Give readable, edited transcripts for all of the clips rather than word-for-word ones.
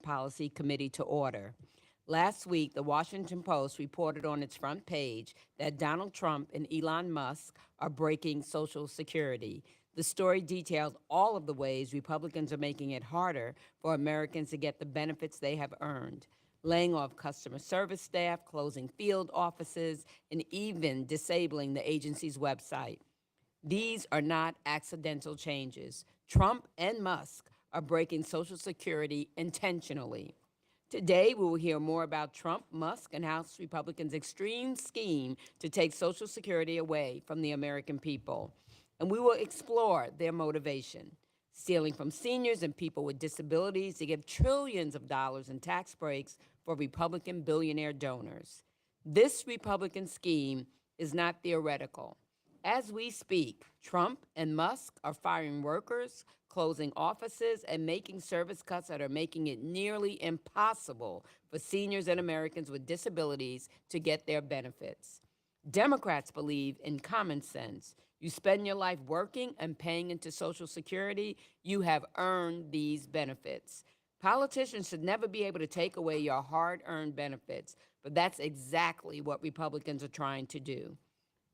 Policy Committee to order. Last week, the Washington Post reported on its front page that Donald Trump and Elon Musk are breaking Social Security. The story detailed all of the ways Republicans are making it harder for Americans to get the benefits they have earned, laying off customer service staff, closing field offices, and even disabling the agency's website. These are not accidental changes. Trump and Musk are breaking Social Security intentionally. Today, we will hear more about Trump, Musk, and House Republicans' extreme scheme to take Social Security away from the American people. And we will explore their motivation, stealing from seniors and people with disabilities to give trillions of dollars in tax breaks for Republican billionaire donors. This Republican scheme is not theoretical. As we speak, Trump and Musk are firing workers, closing offices, and making service cuts that are making it nearly impossible for seniors and Americans with disabilities to get their benefits. Democrats believe in common sense. You spend your life working and paying into Social Security, you have earned these benefits. Politicians should never be able to take away your hard-earned benefits, but that's exactly what Republicans are trying to do.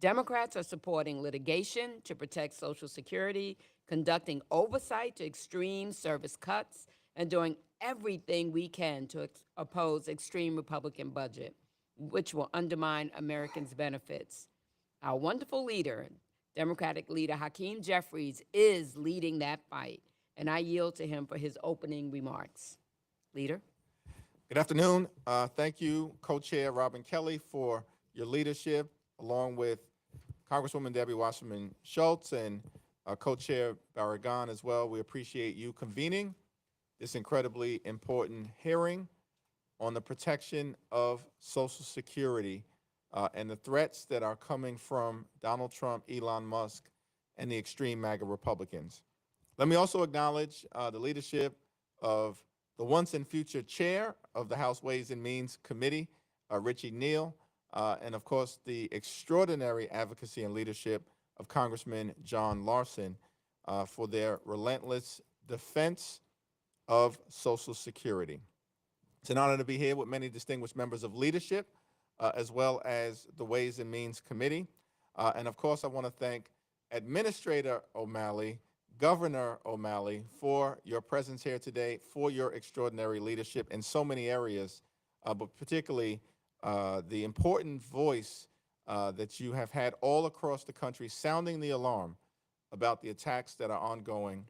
Democrats are supporting litigation to protect Social Security, conducting oversight to extreme service cuts, and doing everything we can to oppose extreme Republican budget, which will undermine Americans' benefits. Our wonderful leader, Democratic leader Hakeem Jeffries, is leading that fight, and I yield to him for his opening remarks. Leader? Good afternoon. Thank you, Co-Chair Robin Kelly, for your leadership, along with Congresswoman Debbie Wasserman Schultz and Co-Chair Barragan as well. We appreciate you convening this incredibly important hearing on the protection of Social Security and the threats that are coming from Donald Trump, Elon Musk, and the extreme MAGA Republicans. Let me also acknowledge the leadership of the once and future chair of the House Ways and Means Committee, Richie Neal, and of course the extraordinary advocacy and leadership of Congressman John Larson for their relentless defense of Social Security. It's an honor to be here with many distinguished members of leadership, as well as the Ways and Means Committee. And of course, I want to thank Administrator O'Malley, Governor O'Malley, for your presence here today, for your extraordinary leadership in so many areas, but particularly the important voice that you have had all across the country sounding the alarm about the attacks that are ongoing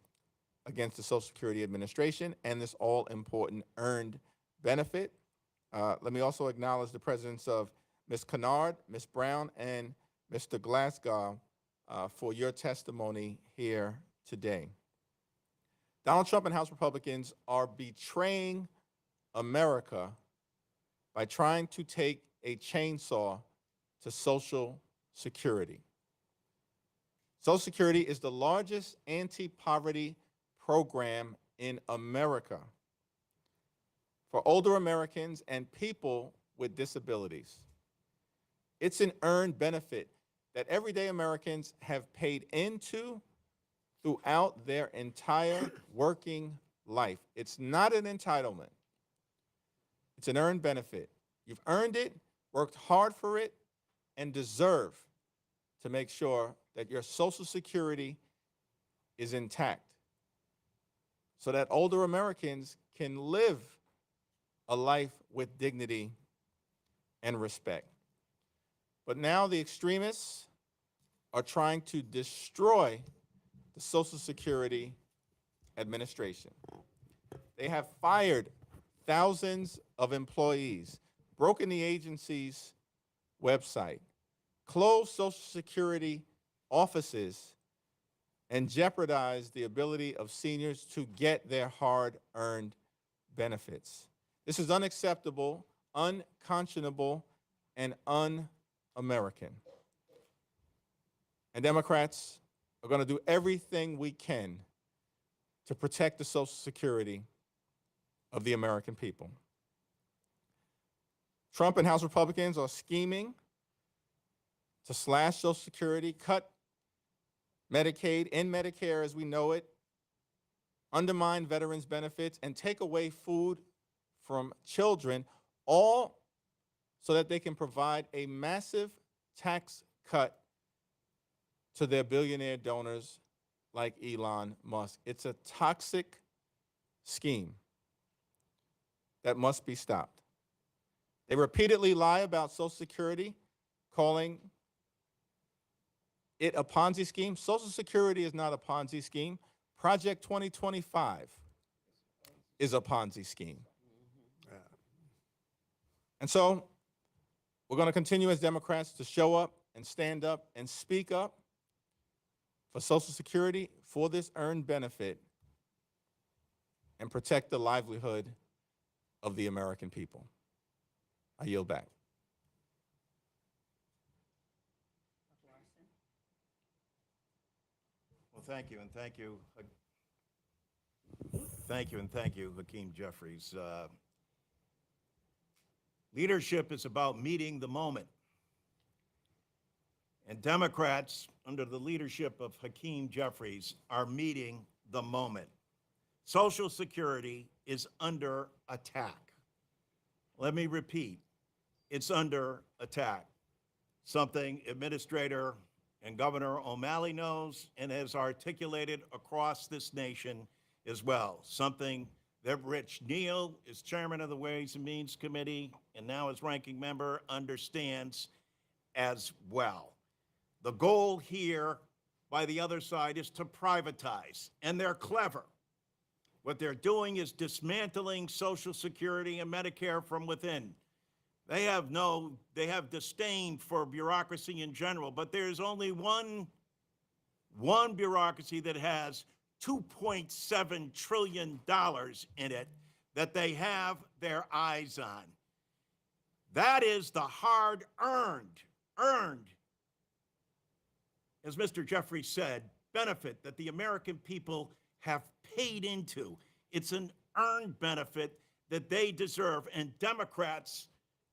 against the Social Security Administration and this all-important earned benefit. Let me also acknowledge the presence of Ms. Kennard, Ms. Brown, and Mr. Glasgow for your testimony here today. Donald Trump and House Republicans are betraying America by trying to take a chainsaw to Social Security. Social Security is the largest anti-poverty program in America for older Americans and people with disabilities. It's an earned benefit that everyday Americans have paid into throughout their entire working life. It's not an entitlement. It's an earned benefit. You've earned it, worked hard for it, and deserve to make sure that your Social Security is intact so that older Americans can live a life with dignity and respect. But now the extremists are trying to destroy the Social Security Administration. They have fired thousands of employees, broken the agency's website, closed Social Security offices, and jeopardized the ability of seniors to get their hard-earned benefits. This is unacceptable, unconscionable, and un-American. And Democrats are going to do everything we can to protect the Social Security of the American people. Trump and House Republicans are scheming to slash Social Security, cut Medicaid and Medicare as we know it, undermine veterans' benefits, and take away food from children, all so that they can provide a massive tax cut to their billionaire donors like Elon Musk. It's a toxic scheme that must be stopped. They repeatedly lie about Social Security, calling it a Ponzi scheme. Social Security is not a Ponzi scheme. Project 2025 is a Ponzi scheme. And so we're going to continue as Democrats to show up and stand up and speak up for Social Security, for this earned benefit, and protect the livelihood of the American people. I yield back. Well, thank you, and thank you. Thank you, and thank you, Hakeem Jeffries. Leadership is about meeting the moment. And Democrats, under the leadership of Hakeem Jeffries, are meeting the moment. Social Security is under attack. Let me repeat, it's under attack. Something Administrator and Governor O'Malley knows and has articulated across this nation as well. Something that Rich Neal, as chairman of the Ways and Means Committee and now as ranking member, understands as well. The goal here by the other side is to privatize, and they're clever. What they're doing is dismantling Social Security and Medicare from within. They have disdain for bureaucracy in general, but there's only one bureaucracy that has $2.7 trillion in it that they have their eyes on. That is the hard-earned, as Mr. Jeffries said, benefit that the American people have paid into. It's an earned benefit that they deserve, and Democrats,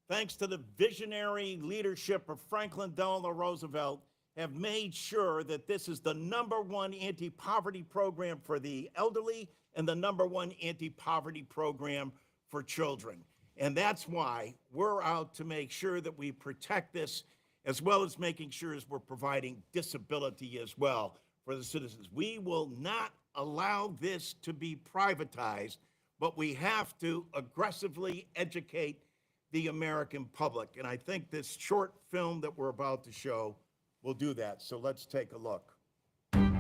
thanks to the visionary leadership of Franklin Delano Roosevelt, have made sure that this is the #1 anti-poverty program for the elderly and the #1 anti-poverty program for children. And that's why we're out to make sure that we protect this, as well as making sure as we're providing disability as well for the citizens. We will not allow this to be privatized, but we have to aggressively educate the American public. And I think this short film that we're about to show will do that. So let's take a look.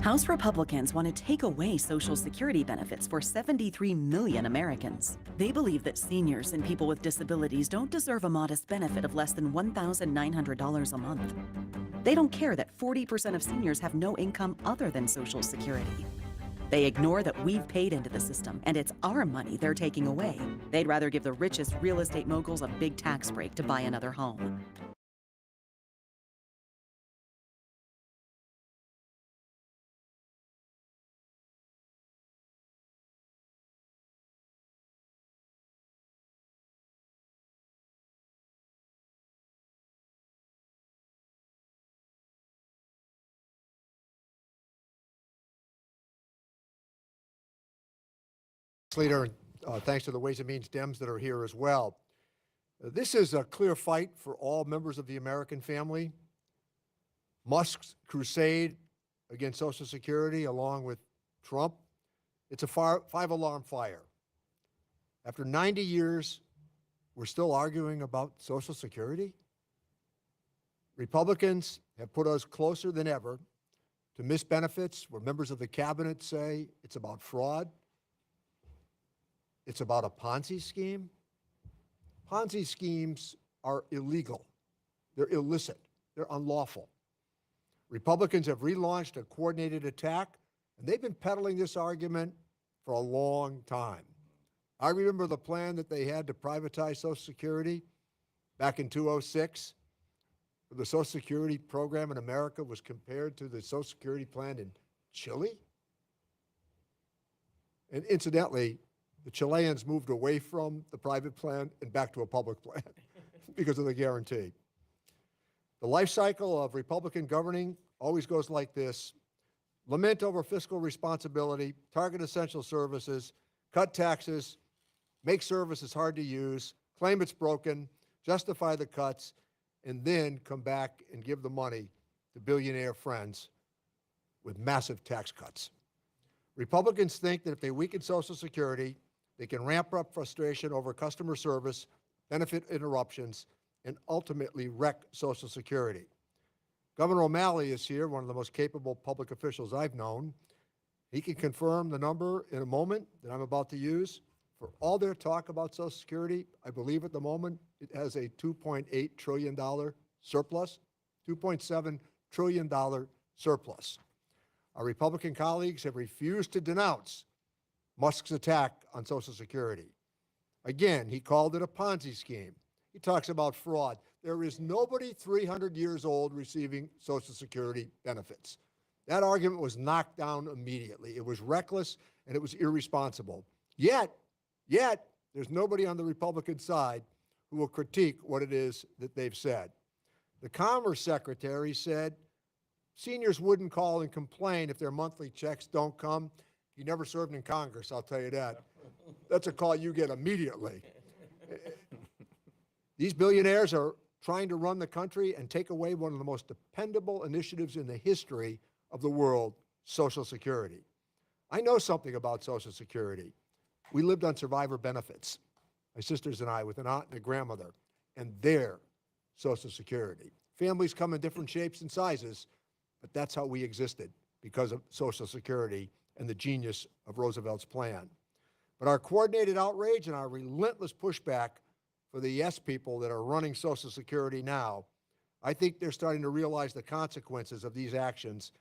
House Republicans want to take away Social Security benefits for 73 million Americans. They believe that seniors and people with disabilities don't deserve a modest benefit of less than $1,900 a month. They don't care that 40% of seniors have no income other than Social Security. They ignore that we've paid into the system, and it's our money they're taking away. They'd rather give the richest real estate moguls a big tax break to buy another home. Leader, thanks to the Ways and Means Dems that are here as well. This is a clear fight for all members of the American family. Musk's crusade against Social Security, along with Trump, it's a five-alarm fire. After 90 years, we're still arguing about Social Security? Republicans have put us closer than ever to missed benefits where members of the cabinet say it's about fraud. It's about a Ponzi scheme. Ponzi schemes are illegal. They're illicit. They're unlawful. Republicans have relaunched a coordinated attack, and they've been peddling this argument for a long time. I remember the plan that they had to privatize Social Security back in 2006. The Social Security program in America was compared to the Social Security plan in Chile. And incidentally, the Chileans moved away from the private plan and back to a public plan because of the guarantee. The life cycle of Republican governing always goes like this: lament over fiscal responsibility, target essential services, cut taxes, make services hard to use, claim it's broken, justify the cuts, and then come back and give the money to billionaire friends with massive tax cuts. Republicans think that if they weaken Social Security, they can ramp up frustration over customer service, benefit interruptions, and ultimately wreck Social Security. Governor O'Malley is here, one of the most capable public officials I've known. He can confirm the number in a moment that I'm about to use. For all their talk about Social Security, I believe at the moment it has a $2.8 trillion surplus, $2.7 trillion surplus. Our Republican colleagues have refused to denounce Musk's attack on Social Security. Again, he called it a Ponzi scheme. He talks about fraud. There is nobody 300 years old receiving Social Security benefits. That argument was knocked down immediately. It was reckless and it was irresponsible. Yet, there's nobody on the Republican side who will critique what it is that they've said. The Commerce Secretary said seniors wouldn't call and complain if their monthly checks don't come. You never served in Congress, I'll tell you that. That's a call you get immediately. These billionaires are trying to run the country and take away one of the most dependable initiatives in the history of the world, Social Security. I know something about Social Security. We lived on survivor benefits, my sisters and I, with an aunt and a grandmother, and their Social Security. Families come in different shapes and sizes, but that's how we existed because of Social Security and the genius of Roosevelt's plan. But our coordinated outrage and our relentless pushback for the yes people that are running Social Security now, I think they're starting to realize the consequences of these actions,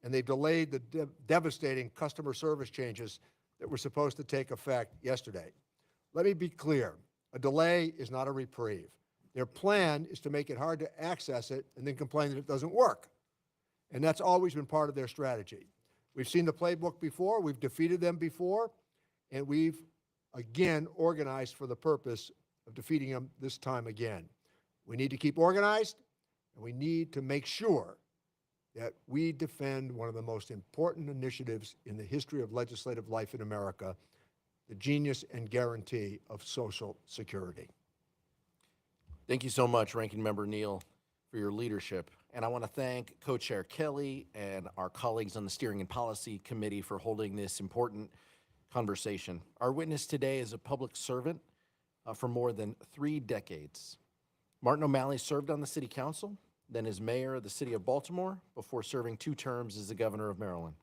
and they've delayed the devastating customer service changes that were supposed to take effect yesterday. Let me be clear, a delay is not a reprieve. Their plan is to make it hard to access it and then complain that it doesn't work. And that's always been part of their strategy. We've seen the playbook before, we've defeated them before, and we've again organized for the purpose of defeating them this time again. We need to keep organized, and we need to make sure that we defend one of the most important initiatives in the history of legislative life in America, the genius and guarantee of Social Security. Thank you so much, Ranking Member Neal, for your leadership. And I want to thank Co-Chair Kelly and our colleagues on the Steering and Policy Committee for holding this important conversation. Our witness today is a public servant for more than 3 decades. Martin O'Malley served on the City Council, then as mayor of the city of Baltimore, before serving 2 terms as the governor of Maryland.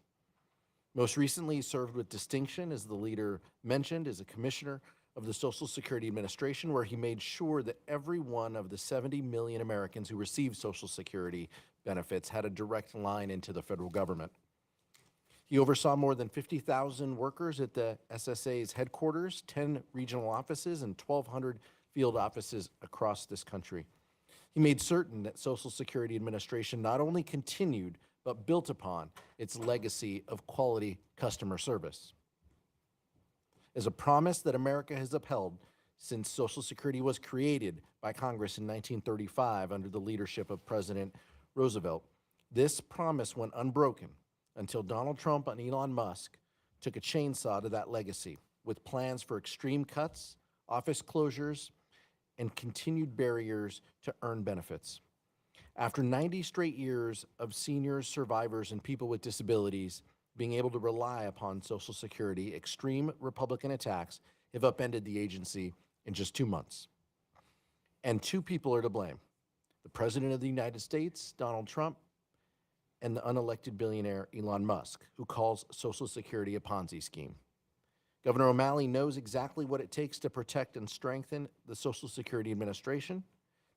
Most recently, he served with distinction, as the leader mentioned, as a commissioner of the Social Security Administration, where he made sure that every one of the 70 million Americans who receive Social Security benefits had a direct line into the federal government. He oversaw more than 50,000 workers at the SSA's headquarters, 10 regional offices, and 1,200 field offices across this country. He made certain that Social Security Administration not only continued, but built upon its legacy of quality customer service. As a promise that America has upheld since Social Security was created by Congress in 1935 under the leadership of President Roosevelt, this promise went unbroken until Donald Trump and Elon Musk took a chainsaw to that legacy with plans for extreme cuts, office closures, and continued barriers to earn benefits. After 90 straight years of seniors, survivors, and people with disabilities being able to rely upon Social Security, extreme Republican attacks have upended the agency in just 2 months. And 2 people are to blame: the President of the United States, Donald Trump, and the unelected billionaire Elon Musk, who calls Social Security a Ponzi scheme. Governor O'Malley knows exactly what it takes to protect and strengthen the Social Security Administration.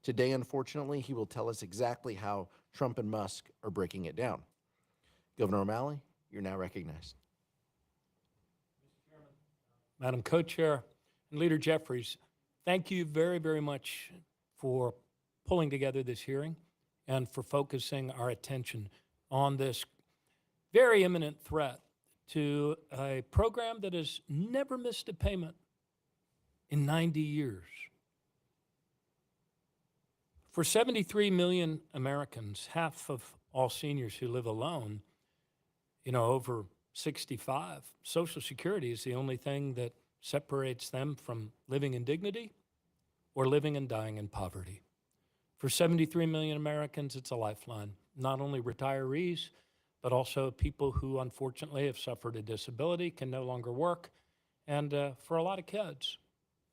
Today, unfortunately, he will tell us exactly how Trump and Musk are breaking it down. Governor O'Malley, you're now recognized. Madam Co-Chair and Leader Jeffries, thank you very, very much for pulling together this hearing and for focusing our attention on this very imminent threat to a program that has never missed a payment in 90 years. For 73 million Americans, half of all seniors who live alone, over 65, Social Security is the only thing that separates them from living in dignity or living and dying in poverty. For 73 million Americans, it's a lifeline. Not only retirees, but also people who unfortunately have suffered a disability, can no longer work, and for a lot of kids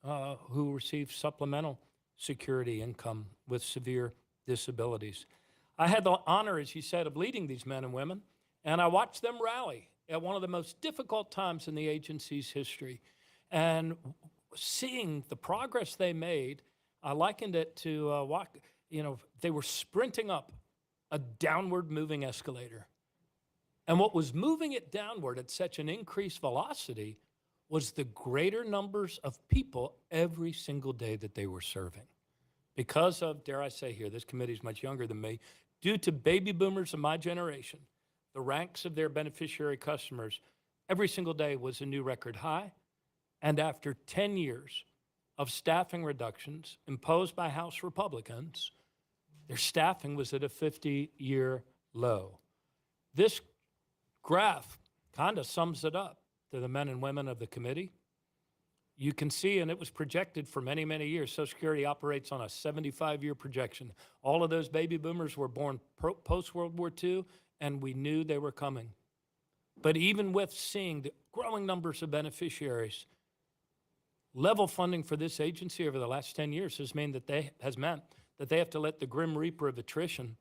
who receive supplemental security income with severe disabilities. I had the honor, as you said, of leading these men and women, and I watched them rally at one of the most difficult times in the agency's history. And seeing the progress they made, I likened it to they were sprinting up a downward moving escalator. And what was moving it downward at such an increased velocity was the greater numbers of people every single day that they were serving. Because of, dare I say here, this committee is much younger than me, due to baby boomers of my generation, the ranks of their beneficiary customers every single day was a new record high. And after 10 years of staffing reductions imposed by House Republicans, their staffing was at a 50-year low. This graph kind of sums it up to the men and women of the committee. You can see, and it was projected for many, many years. Social Security operates on a 75-year projection. All of those baby boomers were born post-World War II, and we knew they were coming. But even with seeing the growing numbers of beneficiaries, level funding for this agency over the last 10 years has meant that they have to let the grim reaper of attrition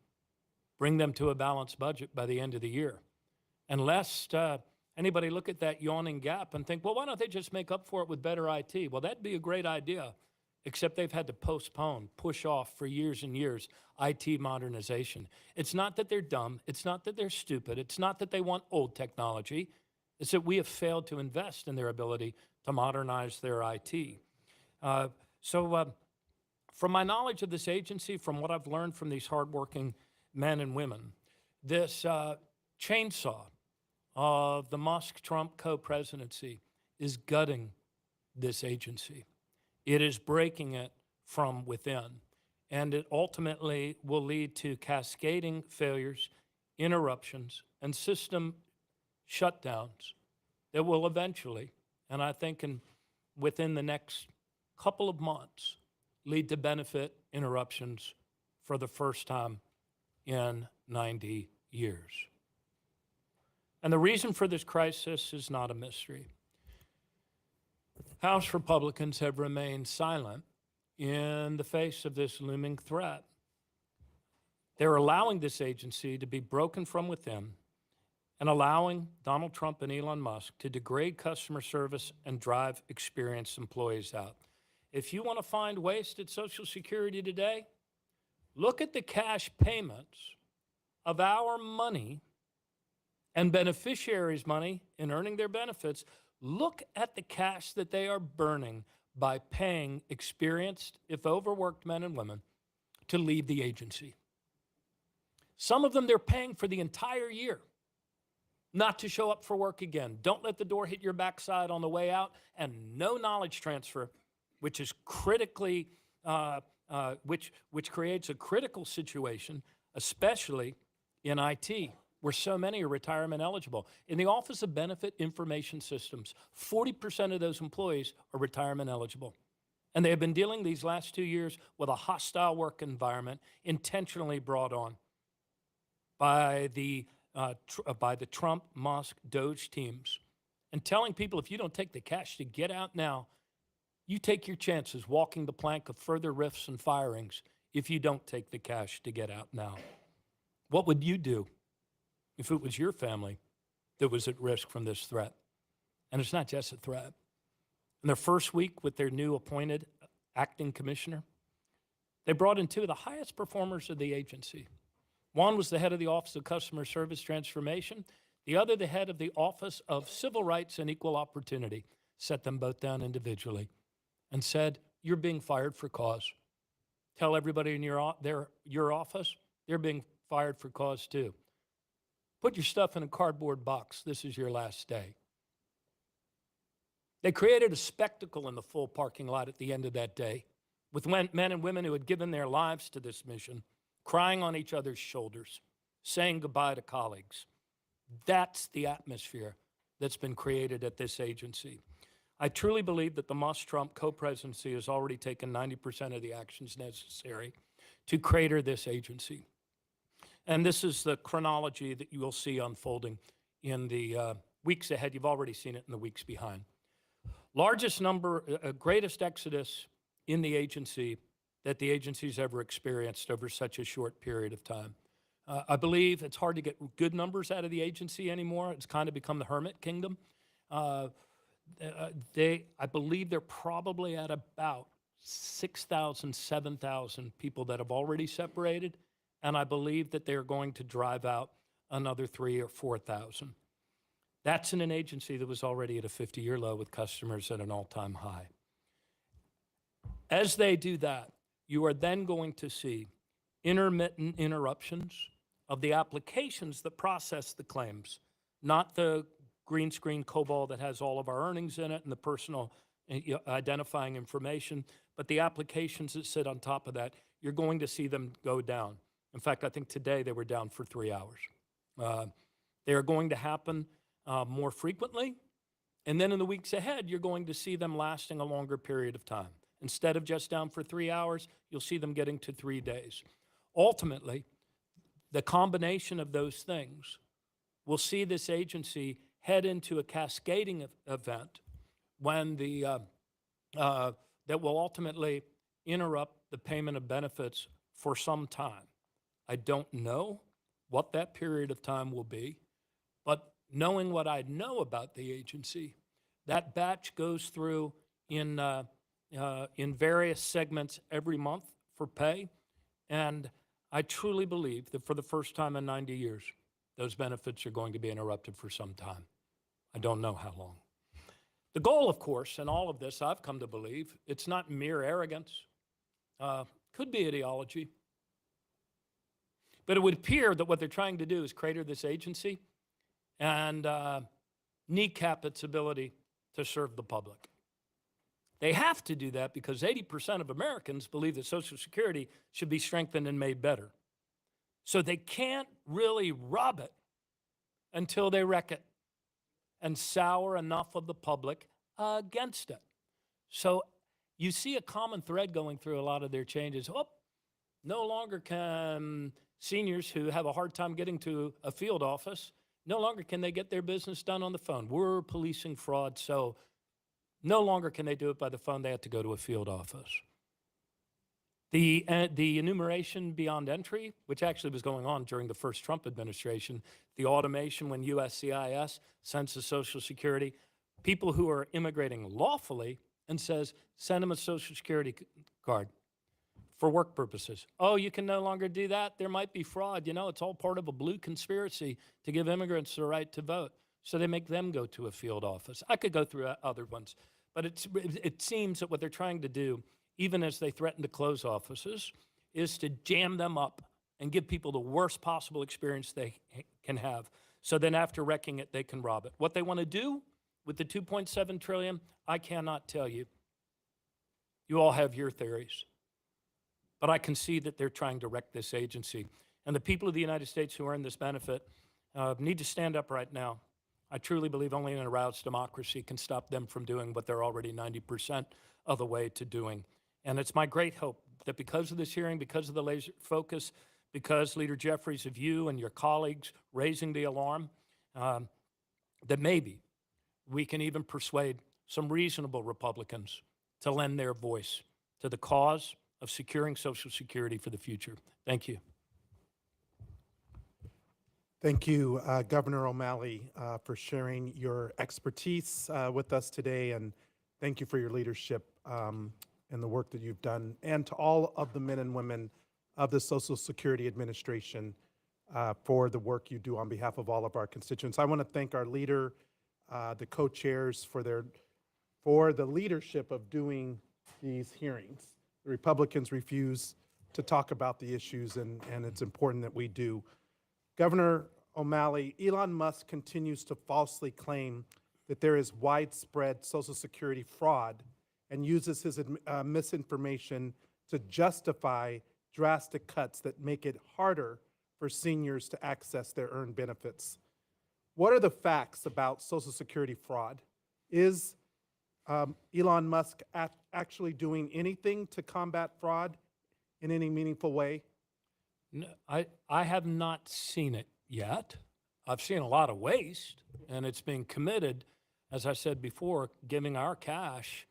bring them to a balanced budget by the end of the year. And lest anybody look at that yawning gap and think, well, why don't they just make up for it with better IT? Well, that'd be a great idea, except they've had to postpone, push off for years and years IT modernization. It's not that they're dumb. It's not that they're stupid. It's not that they want old technology. It's that we have failed to invest in their ability to modernize their IT. From my knowledge of this agency, from what I've learned from these hardworking men and women, this chainsaw of the Musk-Trump co-presidency is gutting this agency. It is breaking it from within, and it ultimately will lead to cascading failures, interruptions, and system shutdowns that will eventually, and I think within the next couple of months, lead to benefit interruptions for the first time in 90 years. And the reason for this crisis is not a mystery. House Republicans have remained silent in the face of this looming threat. They're allowing this agency to be broken from within and allowing Donald Trump and Elon Musk to degrade customer service and drive experienced employees out. If you want to find waste at Social Security today, look at the cash payments of our money and beneficiaries' money in earning their benefits. Look at the cash that they are burning by paying experienced, if overworked men and women to leave the agency. Some of them they're paying for the entire year not to show up for work again. Don't let the door hit your backside on the way out, and no knowledge transfer, which is critically, which creates a critical situation, especially in IT, where so many are retirement eligible. In the Office of Benefit Information Systems, 40% of those employees are retirement eligible. And they have been dealing these last 2 years with a hostile work environment intentionally brought on by the Trump, Musk, Doge teams, and telling people, if you don't take the cash to get out now, you take your chances walking the plank of further rifts and firings if you don't take the cash to get out now. What would you do if it was your family that was at risk from this threat? And it's not just a threat. In their first week with their new appointed acting commissioner, they brought in two of the highest performers of the agency. One was the head of the Office of Customer Service Transformation, the other the head of the Office of Civil Rights and Equal Opportunity. Set them both down individually and said, you're being fired for cause. Tell everybody in your office, they're being fired for cause too. Put your stuff in a cardboard box. This is your last day. They created a spectacle in the full parking lot at the end of that day with men and women who had given their lives to this mission, crying on each other's shoulders, saying goodbye to colleagues. That's the atmosphere that's been created at this agency. I truly believe that the Musk-Trump co-presidency has already taken 90% of the actions necessary to crater this agency. And this is the chronology that you will see unfolding in the weeks ahead. You've already seen it in the weeks behind. Largest number, greatest exodus in the agency that the agency's ever experienced over such a short period of time. I believe it's hard to get good numbers out of the agency anymore. It's kind of become the hermit kingdom. I believe they're probably at about 6,000, 7,000 people that have already separated, and I believe that they're going to drive out another 3,000 or 4,000. That's in an agency that was already at a 50-year low with customers at an all-time high. As they do that, you are then going to see intermittent interruptions of the applications that process the claims, not the green screen COBOL that has all of our earnings in it and the personal identifying information, but the applications that sit on top of that, you're going to see them go down. In fact, I think today they were down for 3 hours. They are going to happen more frequently, and then in the weeks ahead, you're going to see them lasting a longer period of time. Instead of just down for 3 hours, you'll see them getting to 3 days. Ultimately, the combination of those things will see this agency head into a cascading event when that will ultimately interrupt the payment of benefits for some time. I don't know what that period of time will be, but knowing what I know about the agency, that batch goes through in various segments every month for pay, and I truly believe that for the first time in 90 years, those benefits are going to be interrupted for some time. I don't know how long. The goal, of course, in all of this, I've come to believe, it's not mere arrogance. Could be ideology. But it would appear that what they're trying to do is crater this agency and kneecap its ability to serve the public. They have to do that because 80% of Americans believe that Social Security should be strengthened and made better. So they can't really rub it until they wreck it and sour enough of the public against it. So you see a common thread going through a lot of their changes. Oh, no longer can seniors who have a hard time getting to a field office, no longer can they get their business done on the phone. We're policing fraud, so no longer can they do it by the phone. They have to go to a field office. The enumeration beyond entry, which actually was going on during the first Trump administration, the automation when USCIS sends to Social Security, people who are immigrating lawfully and says, send them a Social Security card for work purposes. Oh, you can no longer do that? There might be fraud. You know, it's all part of a blue conspiracy to give immigrants the right to vote. So they make them go to a field office. I could go through other ones, but it seems that what they're trying to do, even as they threaten to close offices, is to jam them up and give people the worst possible experience they can have. So then after wrecking it, they can rob it. What they want to do with the $2.7 trillion, I cannot tell you. You all have your theories. But I can see that they're trying to wreck this agency. And the people of the United States who earn this benefit need to stand up right now. I truly believe only an aroused democracy can stop them from doing what they're already 90% of the way to doing. And it's my great hope that because of this hearing, because of the laser focus, because Leader Jeffries of you and your colleagues raising the alarm, that maybe we can even persuade some reasonable Republicans to lend their voice to the cause of securing Social Security for the future. Thank you. Thank you, Governor O'Malley, for sharing your expertise with us today, and thank you for your leadership and the work that you've done, and to all of the men and women of the Social Security Administration for the work you do on behalf of all of our constituents. I want to thank our leader, the co-chairs for the leadership of doing these hearings. The Republicans refuse to talk about the issues, and it's important that we do. Governor O'Malley, Elon Musk continues to falsely claim that there is widespread Social Security fraud and uses his misinformation to justify drastic cuts that make it harder for seniors to access their earned benefits. What are the facts about Social Security fraud? Is Elon Musk actually doing anything to combat fraud in any meaningful way? I have not seen it yet. I've seen a lot of waste, and it's being committed, as I said before, giving our cash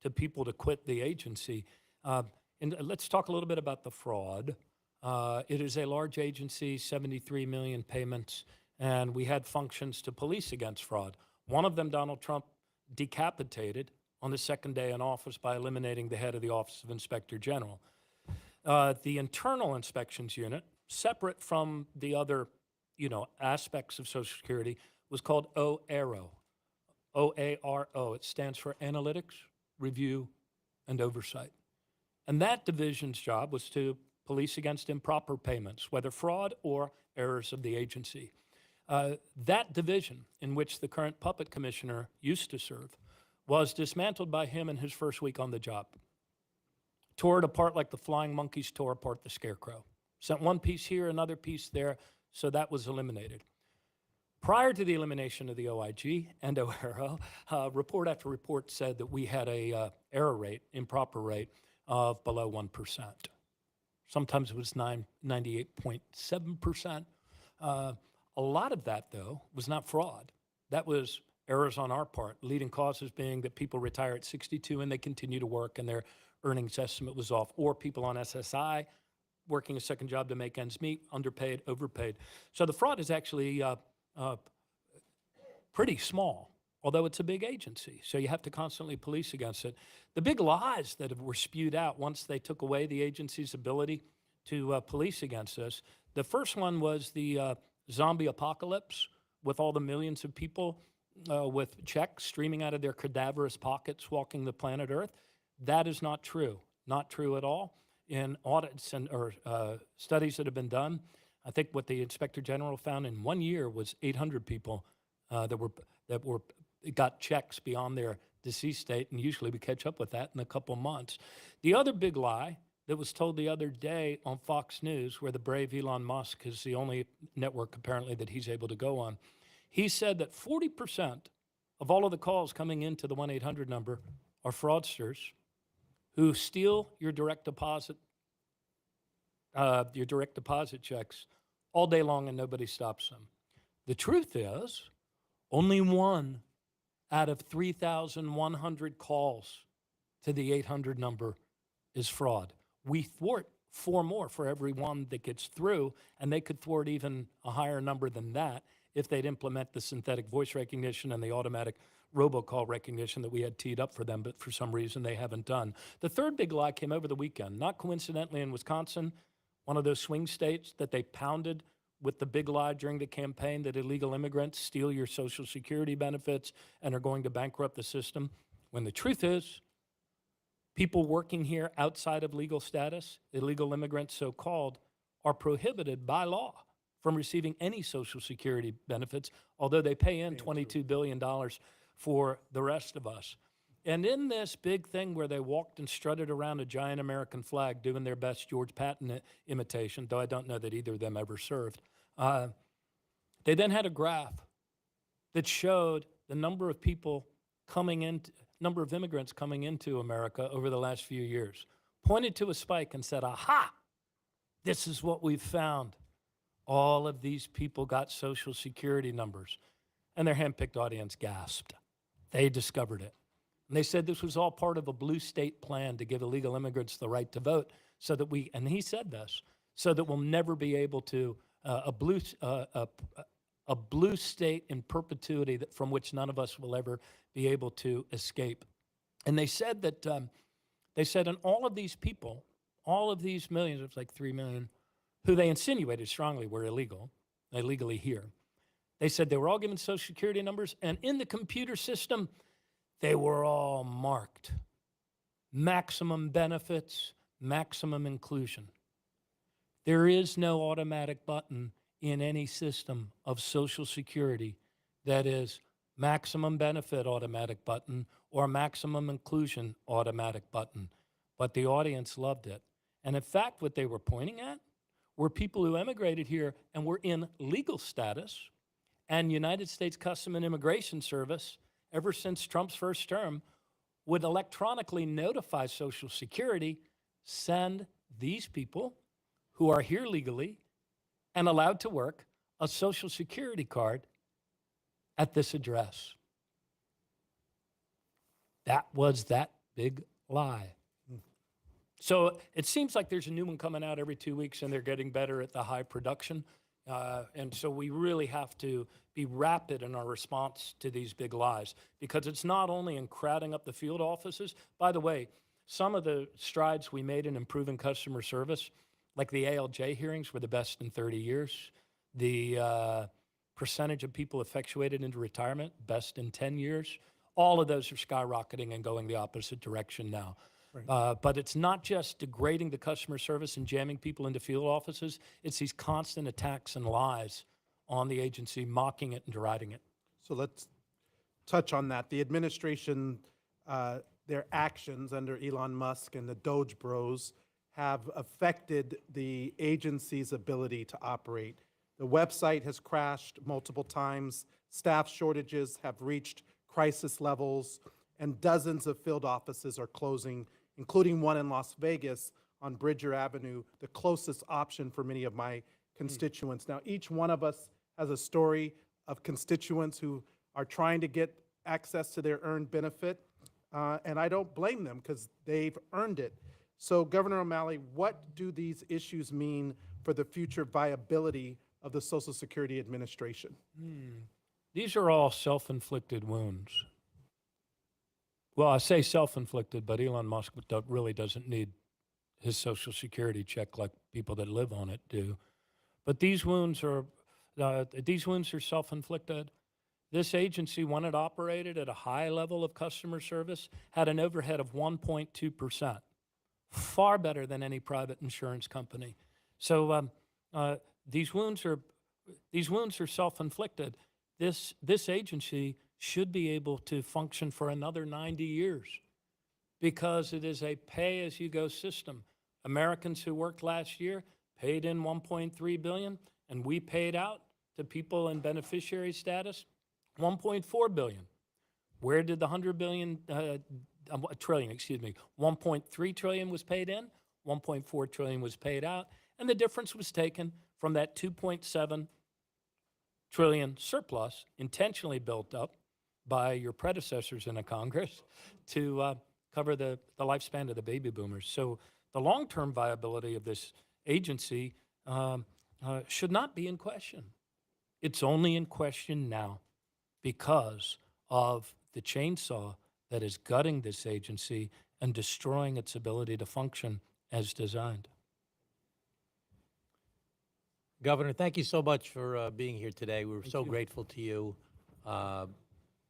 to people to quit the agency. And let's talk a little bit about the fraud. It is a large agency, 73 million payments, and we had functions to police against fraud. One of them, Donald Trump decapitated on the second day in office by eliminating the head of the Office of Inspector General. The internal inspections unit, separate from the other, aspects of Social Security, was called OARO. OARO. It stands for Analytics, Review, and Oversight. And that division's job was to police against improper payments, whether fraud or errors of the agency. That division, in which the current puppet commissioner used to serve, was dismantled by him in his first week on the job. Tore it apart like the flying monkeys tore apart the scarecrow. Sent one piece here, another piece there, so that was eliminated. Prior to the elimination of the OIG and OARO, report after report said that we had a error rate, improper rate, of below 1%. Sometimes it was 98.7%. A lot of that, though, was not fraud. That was errors on our part, leading causes being that people retire at 62 and they continue to work and their earnings estimate was off, or people on SSI working a second job to make ends meet, underpaid, overpaid. So the fraud is actually pretty small, although it's a big agency. So you have to constantly police against it. The big lies that were spewed out once they took away the agency's ability to police against us, the first one was the zombie apocalypse with all the millions of people with checks streaming out of their cadaverous pockets walking the planet Earth. That is not true. Not true at all. In audits or studies that have been done, I think what the Inspector General found in 1 year was 800 people that got checks beyond their deceased date, and usually we catch up with that in a couple months. The other big lie that was told the other day on Fox News, where the brave Elon Musk is the only network apparently that he's able to go on, he said that 40% of all of the calls coming into the 1-800 number are fraudsters who steal your direct deposit checks all day long and nobody stops them. The truth is, only 1 out of 3,100 calls to the 800 number is fraud. We thwart 4 more for every one that gets through, and they could thwart even a higher number than that if they'd implement the synthetic voice recognition and the automatic robocall recognition that we had teed up for them, but for some reason they haven't done. The third big lie came over the weekend, not coincidentally in Wisconsin, one of those swing states that they pounded with the big lie during the campaign that illegal immigrants steal your Social Security benefits and are going to bankrupt the system, when the truth is, people working here outside of legal status, illegal immigrants so-called, are prohibited by law from receiving any Social Security benefits, although they pay in $22 billion for the rest of us. And in this big thing where they walked and strutted around a giant American flag doing their best George Patton imitation, though I don't know that either of them ever served, they then had a graph that showed the number of people number of immigrants coming into America over the last few years, pointed to a spike and said, aha, this is what we've found. All of these people got Social Security numbers. And their handpicked audience gasped. They discovered it. And they said this was all part of a blue state plan to give illegal immigrants the right to vote so that and he said this, so that we'll never be able to, a blue state in perpetuity from which none of us will ever be able to escape. And they said that, and all of these people, all of these millions, it was like 3 million, who they insinuated strongly were illegally here. They said they were all given Social Security numbers, and in the computer system, they were all marked. Maximum benefits, maximum inclusion. There is no automatic button in any system of Social Security that is maximum benefit automatic button or maximum inclusion automatic button. But the audience loved it. And in fact, what they were pointing at were people who emigrated here and were in legal status, and United States Customs and Immigration Service, ever since Trump's first term, would electronically notify Social Security, send these people who are here legally and allowed to work a Social Security card at this address. That was that big lie. So it seems like there's a new one coming out every 2 weeks, and they're getting better at the high production. And so we really have to be rapid in our response to these big lies, because it's not only in crowding up the field offices. By the way, some of the strides we made in improving customer service, like the ALJ hearings, were the best in 30 years. The percentage of people effectuated into retirement, best in 10 years. All of those are skyrocketing and going the opposite direction now. But it's not just degrading the customer service and jamming people into field offices. It's these constant attacks and lies on the agency, mocking it and deriding it. So let's touch on that. The administration, their actions under Elon Musk and the Doge Bros have affected the agency's ability to operate. The website has crashed multiple times. Staff shortages have reached crisis levels, and dozens of field offices are closing, including one in Las Vegas on Bridger Avenue, the closest option for many of my constituents. Now, each one of us has a story of constituents who are trying to get access to their earned benefit, and I don't blame them because they've earned it. So, Governor O'Malley, what do these issues mean for the future viability of the Social Security Administration? These are all self-inflicted wounds. Well, I say self-inflicted, but Elon Musk really doesn't need his Social Security check like people that live on it do. But these wounds are self-inflicted. This agency, when it operated at a high level of customer service, had an overhead of 1.2%, far better than any private insurance company. So these wounds are self-inflicted. This agency should be able to function for another 90 years because it is a pay-as-you-go system. Americans who worked last year paid in $1.3 billion, and we paid out to people in beneficiary status $1.4 billion. Where did the $1.3 trillion was paid in, $1.4 trillion was paid out, and the difference was taken from that $2.7 trillion surplus intentionally built up by your predecessors in the Congress to cover the lifespan of the baby boomers. So the long-term viability of this agency should not be in question. It's only in question now because of the chainsaw that is gutting this agency and destroying its ability to function as designed. Governor, thank you so much for being here today. We're so grateful to you.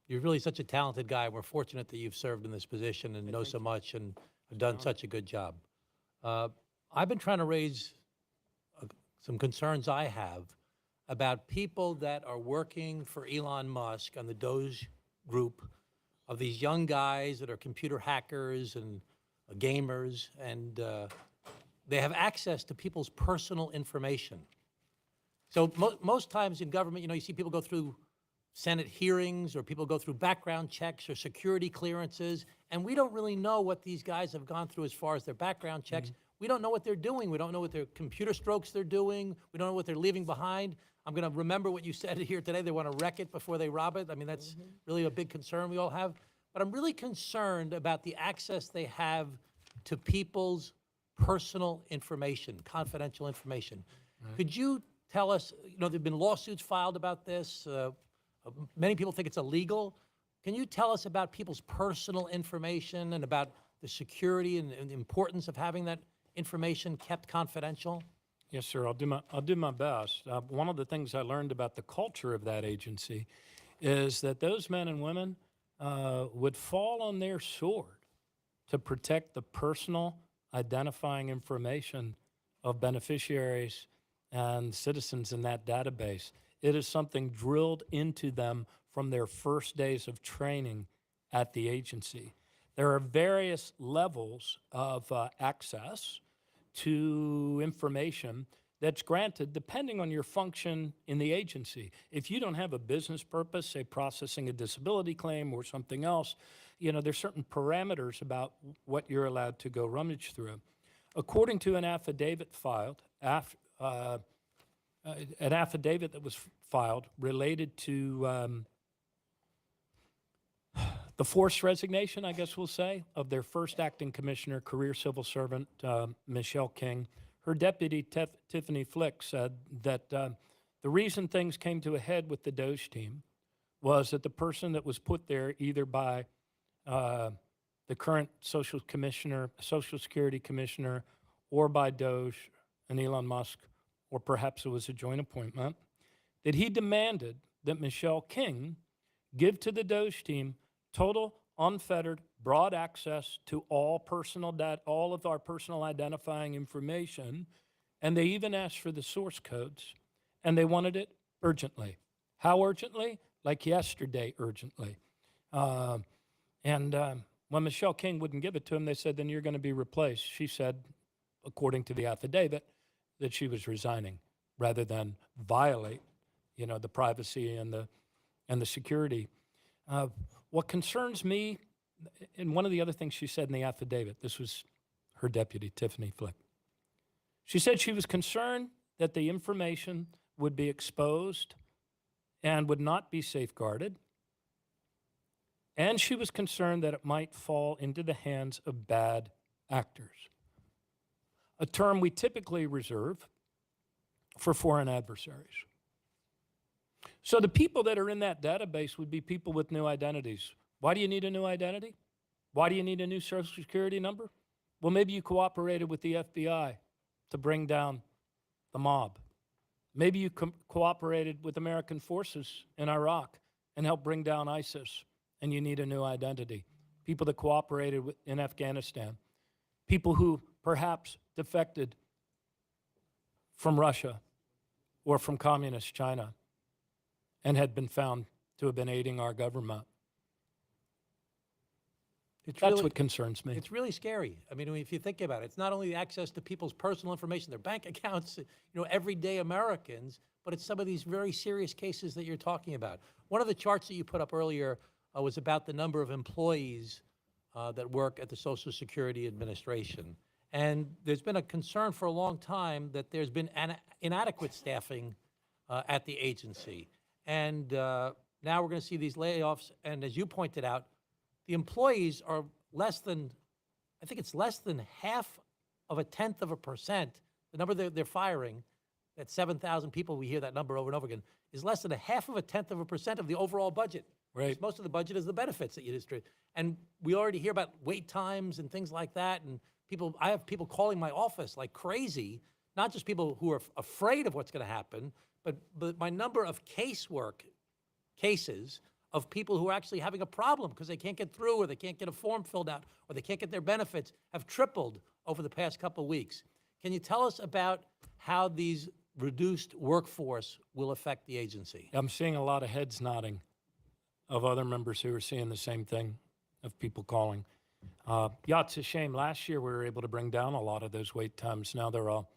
You're really such a talented guy. We're fortunate that you've served in this position and know so much and have done such a good job. I've been trying to raise some concerns I have about people that are working for Elon Musk and the Doge group of these young guys that are computer hackers and gamers, and they have access to people's personal information. So most times in government, you see people go through Senate hearings or people go through background checks or security clearances, and we don't really know what these guys have gone through as far as their background checks. We don't know what they're doing. We don't know what their computer strokes they're doing. We don't know what they're leaving behind. I'm going to remember what you said here today. They want to wreck it before they rob it. I mean, that's really a big concern we all have. But I'm really concerned about the access they have to people's personal information, confidential information. Could you tell us, there have been lawsuits filed about this. Many people think it's illegal. Can you tell us about people's personal information and about the security and the importance of having that information kept confidential? Yes, sir. I'll do my best. One of the things I learned about the culture of that agency is that those men and women would fall on their sword to protect the personal identifying information of beneficiaries and citizens in that database. It is something drilled into them from their first days of training at the agency. There are various levels of access to information that's granted depending on your function in the agency. If you don't have a business purpose, say processing a disability claim or something else, there's certain parameters about what you're allowed to go rummage through. According to an affidavit filed, an affidavit that was filed related to the forced resignation, I guess we'll say, of their first acting commissioner, career civil servant, Michelle King. Her deputy, Tiffany Flick, said that the reason things came to a head with the Doge team was that the person that was put there either by the current Social Security Commissioner, or by Doge and Elon Musk, or perhaps it was a joint appointment, that he demanded that Michelle King give to the Doge team total, unfettered, broad access to all all of our personal identifying information, and they even asked for the source codes, and they wanted it urgently. How urgently? Like yesterday, urgently. When Michelle King wouldn't give it to him, they said, then you're going to be replaced. She said, according to the affidavit, that she was resigning rather than violate, the privacy and the security. What concerns me, and one of the other things she said in the affidavit, this was her deputy, Tiffany Flick. She said she was concerned that the information would be exposed and would not be safeguarded. And she was concerned that it might fall into the hands of bad actors, a term we typically reserve for foreign adversaries. So the people that are in that database would be people with new identities. Why do you need a new identity? Why do you need a new Social Security number? Well, maybe you cooperated with the FBI to bring down the mob. Maybe you cooperated with American forces in Iraq and helped bring down ISIS, and you need a new identity. People that cooperated in Afghanistan. People who perhaps defected from Russia or from communist China and had been found to have been aiding our government. That's what concerns me. It's really scary. I mean, if you think about it, it's not only access to people's personal information, their bank accounts, everyday Americans, but it's some of these very serious cases that you're talking about. One of the charts that you put up earlier was about the number of employees that work at the Social Security Administration. And there's been a concern for a long time that there's been inadequate staffing at the agency. And now we're going to see these layoffs. And as you pointed out, the employees are less than half of a tenth of a percent. The number they're firing, that 7,000 people, we hear that number over and over again, is less than a half of a tenth of a percent of the overall budget. Right. Most of the budget is the benefits that you distribute. And we already hear about wait times and things like that. And I have people calling my office like crazy, not just people who are afraid of what's going to happen, but my number of cases of people who are actually having a problem because they can't get through, or they can't get a form filled out, or they can't get their benefits have tripled over the past couple of weeks. Can you tell us about how these reduced workforce will affect the agency? I'm seeing a lot of heads nodding of other members who are seeing the same thing, of people calling. Yeah, it's a shame. Last year we were able to bring down a lot of those wait times. Now they're all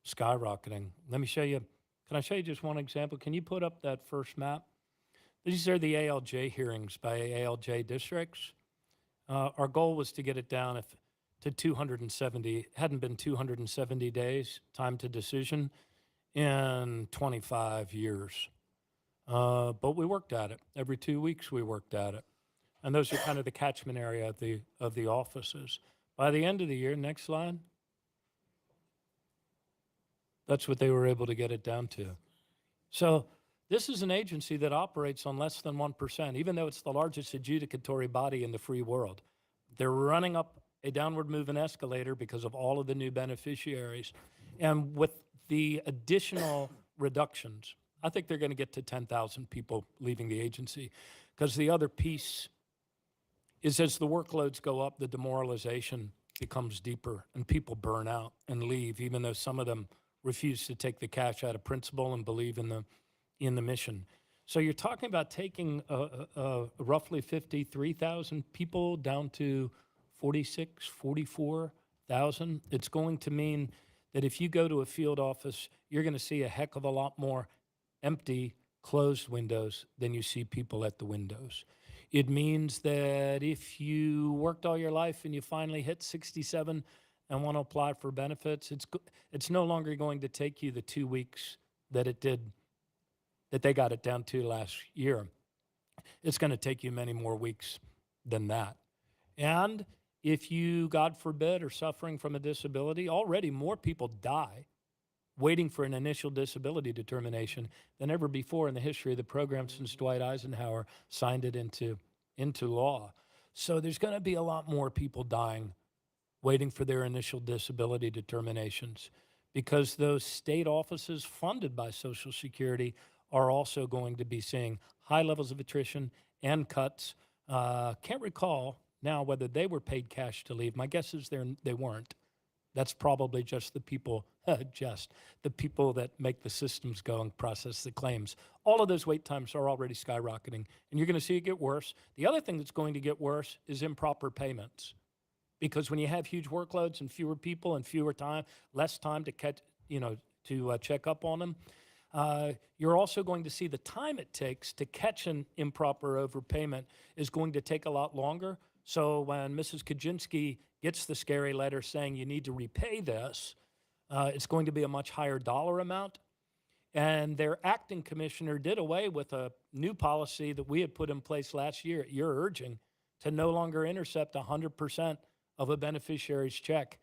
skyrocketing. Let me show you. Can I show you just one example? Can you put up that first map? These are the ALJ hearings by ALJ districts. Our goal was to get it down to 270. Hadn't been 270 days, time to decision, in 25 years. But we worked at it. Every 2 weeks we worked at it. And those are kind of the catchment area of the offices. By the end of the year, next slide, that's what they were able to get it down to. So this is an agency that operates on less than 1%, even though it's the largest adjudicatory body in the free world. They're running up a downward moving escalator because of all of the new beneficiaries. And with the additional reductions, I think they're going to get to 10,000 people leaving the agency, because the other piece is, as the workloads go up, the demoralization becomes deeper and people burn out and leave, even though some of them refuse to take the cash out of principle and believe in the mission. So you're talking about taking roughly 53,000 people down to 46, 44,000. It's going to mean that if you go to a field office, you're going to see a heck of a lot more empty, closed windows than you see people at the windows. It means that if you worked all your life and you finally hit 67 and want to apply for benefits, it's no longer going to take you the 2 weeks that it did, that they got it down to last year. It's going to take you many more weeks than that. And if you, God forbid, are suffering from a disability, already more people die waiting for an initial disability determination than ever before in the history of the program since Dwight Eisenhower signed it into law. So there's going to be a lot more people dying waiting for their initial disability determinations because those state offices funded by Social Security are also going to be seeing high levels of attrition and cuts. Can't recall now whether they were paid cash to leave. My guess is they weren't. That's probably just the people, the people that make the systems go and process the claims. All of those wait times are already skyrocketing, and you're going to see it get worse. The other thing that's going to get worse is improper payments, because when you have huge workloads and fewer people and less time to catch, to check up on them, you're also going to see the time it takes to catch an improper overpayment is going to take a lot longer. So when Mrs. Kaczynski gets the scary letter saying you need to repay this, it's going to be a much higher dollar amount. And their acting commissioner did away with a new policy that we had put in place last year at your urging to no longer intercept 100% of a beneficiary's check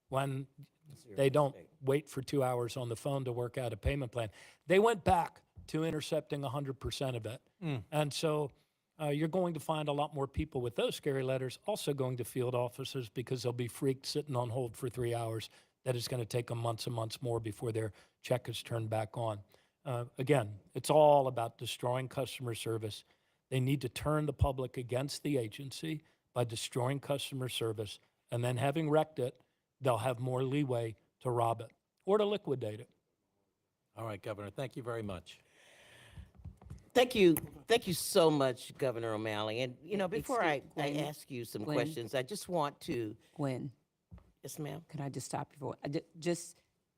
when they don't wait for 2 hours on the phone to work out a payment plan. They went back to intercepting 100% of it. And so you're going to find a lot more people with those scary letters also going to field offices because they'll be freaked sitting on hold for 3 hours that it's going to take them months and months more before their check is turned back on. Again, it's all about destroying customer service. They need to turn the public against the agency by destroying customer service, and then having wrecked it, they'll have more leeway to rob it or to liquidate it. All right, Governor, thank you very much. Thank you. Thank you so much, Governor O'Malley. And, before I Gwen, ask you some Gwen. questions, I just want to, Gwen, yes, ma'am. can I just stop you for, just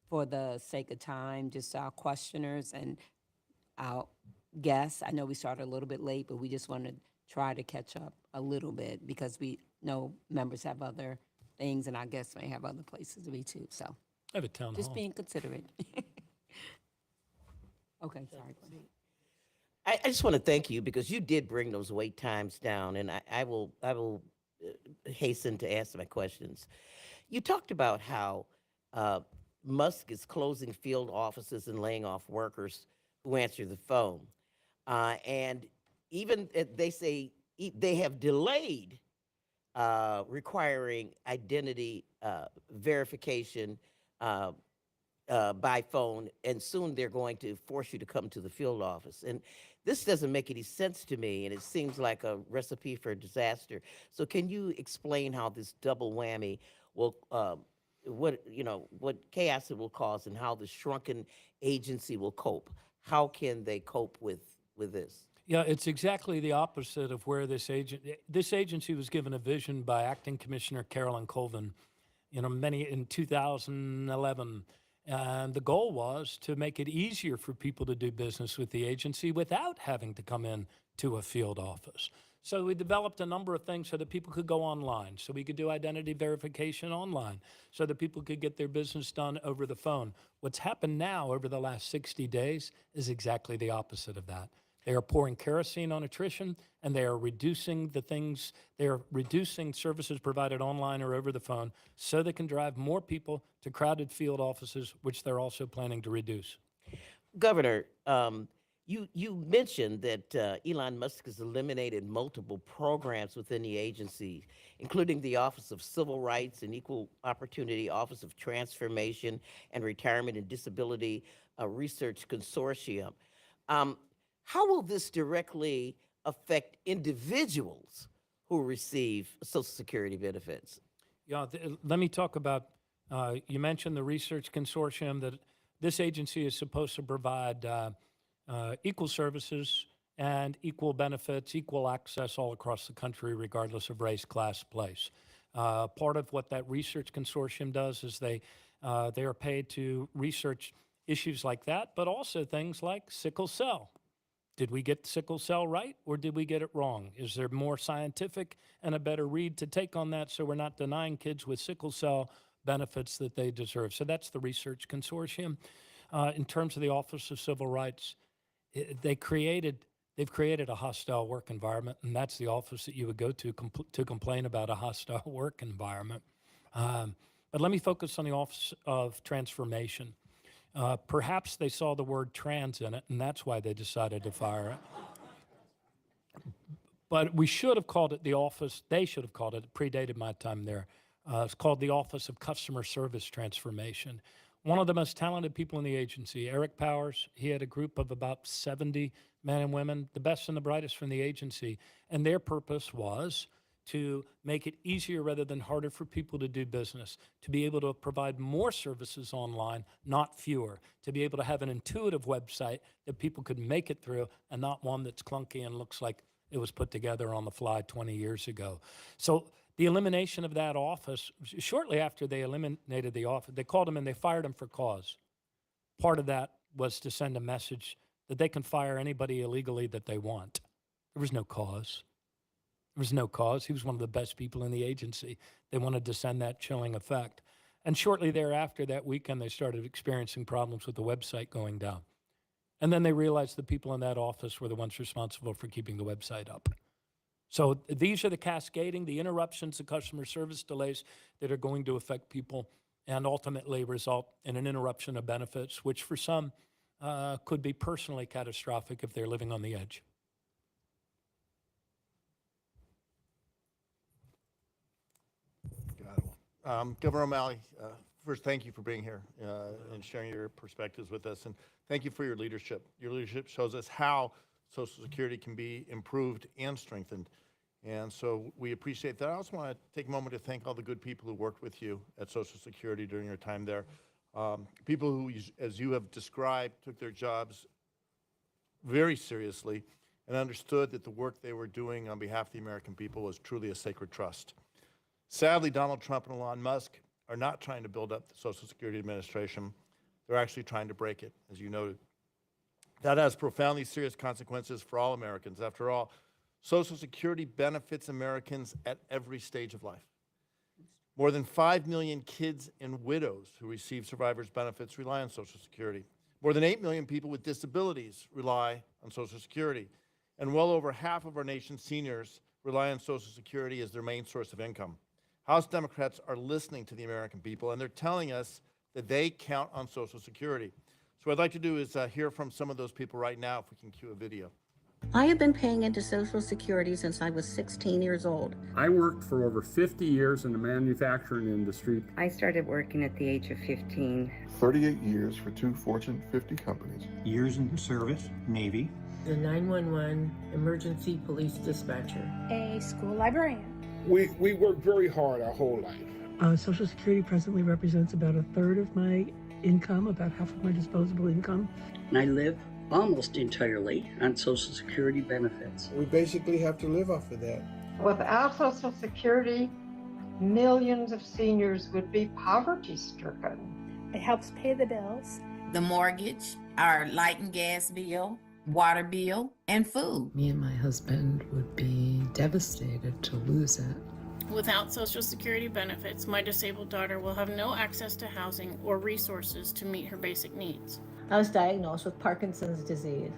for the sake of time, just our questioners and our guests. I know we started a little bit late, but we just want to try to catch up a little bit because we know members have other things and our guests may have other places to be too. So I have a town just hall. being considerate. Okay, sorry. Gwen. I just want to thank you because you did bring those wait times down, and I will hasten to ask my questions. You talked about how Musk is closing field offices and laying off workers who answer the phone, and even they say they have delayed requiring identity verification by phone, and soon they're going to force you to come to the field office. And this doesn't make any sense to me, and it seems like a recipe for disaster. So can you explain how this double whammy will, what chaos it will cause and how the shrunken agency will cope? How can they cope with this? Yeah, it's exactly the opposite of where this agency was given a vision by Acting Commissioner Carolyn Colvin, in 2011. And the goal was to make it easier for people to do business with the agency without having to come in to a field office. So we developed a number of things so that people could go online, so we could do identity verification online, so that people could get their business done over the phone. What's happened now over the last 60 days is exactly the opposite of that. They are pouring kerosene on attrition, and they are reducing services provided online or over the phone so they can drive more people to crowded field offices, which they're also planning to reduce. Governor, you mentioned that Elon Musk has eliminated multiple programs within the agency, including the Office of Civil Rights and Equal Opportunity, Office of Transformation and Retirement and Disability Research Consortium. How will this directly affect individuals who receive Social Security benefits? Yeah, let me talk about, you mentioned the Research Consortium, that this agency is supposed to provide equal services and equal benefits, equal access all across the country, regardless of race, class, place. Part of what that Research Consortium does is they are paid to research issues like that, but also things like sickle cell, Did we get sickle cell right or did we get it wrong? Is there more scientific and a better read to take on that so we're not denying kids with sickle cell benefits that they deserve? So that's the research consortium. In terms of the Office of Civil Rights, they've created a hostile work environment, and that's the office that you would go to complain about a hostile work environment. But let me focus on the Office of Transformation. Perhaps they saw the word trans in it, and that's why they decided to fire it. But we should have called it the office, they should have called it, it predated my time there. It's called the Office of Customer Service Transformation. One of the most talented people in the agency, Eric Powers, he had a group of about 70 men and women, the best and the brightest from the agency. And their purpose was to make it easier rather than harder for people to do business, to be able to provide more services online, not fewer, to be able to have an intuitive website that people could make it through and not one that's clunky and looks like it was put together on the fly 20 years ago. So the elimination of that office, shortly after they eliminated the office, they called him and they fired him for cause. Part of that was to send a message that they can fire anybody illegally that they want. There was no cause. There was no cause. He was one of the best people in the agency. They wanted to send that chilling effect. And shortly thereafter, that weekend, they started experiencing problems with the website going down. And then they realized the people in that office were the ones responsible for keeping the website up. So these are the cascading, the interruptions, the customer service delays that are going to affect people and ultimately result in an interruption of benefits, which for some could be personally catastrophic if they're living on the edge. Governor O'Malley, first, thank you for being here and sharing your perspectives with us. And thank you for your leadership. Your leadership shows us how Social Security can be improved and strengthened. And so we appreciate that. I also want to take a moment to thank all the good people who worked with you at Social Security during your time there. People who, as you have described, took their jobs very seriously and understood that the work they were doing on behalf of the American people was truly a sacred trust. Sadly, Donald Trump and Elon Musk are not trying to build up the Social Security Administration. They're actually trying to break it, as you noted. That has profoundly serious consequences for all Americans. After all, Social Security benefits Americans at every stage of life. More than 5 million kids and widows who receive survivors' benefits rely on Social Security. More than 8 million people with disabilities rely on Social Security. And well over half of our nation's seniors rely on Social Security as their main source of income. House Democrats are listening to the American people, and they're telling us that they count on Social Security. So what I'd like to do is hear from some of those people right now, if we can cue a video. I have been paying into Social Security since I was 16 years old. I worked for over 50 years in the manufacturing industry. I started working at the age of 15. 38 years for 2 Fortune 50 companies. Years in service, Navy. The 911 emergency police dispatcher. A school librarian. We worked very hard our whole life. Social Security presently represents about a third of my income, about half of my disposable income. I live almost entirely on Social Security benefits. We basically have to live off of that. Without Social Security, millions of seniors would be poverty-stricken. It helps pay the bills. The mortgage, our light and gas bill, water bill, and food. Me and my husband would be devastated to lose it. Without Social Security benefits, my disabled daughter will have no access to housing or resources to meet her basic needs. I was diagnosed with Parkinson's disease.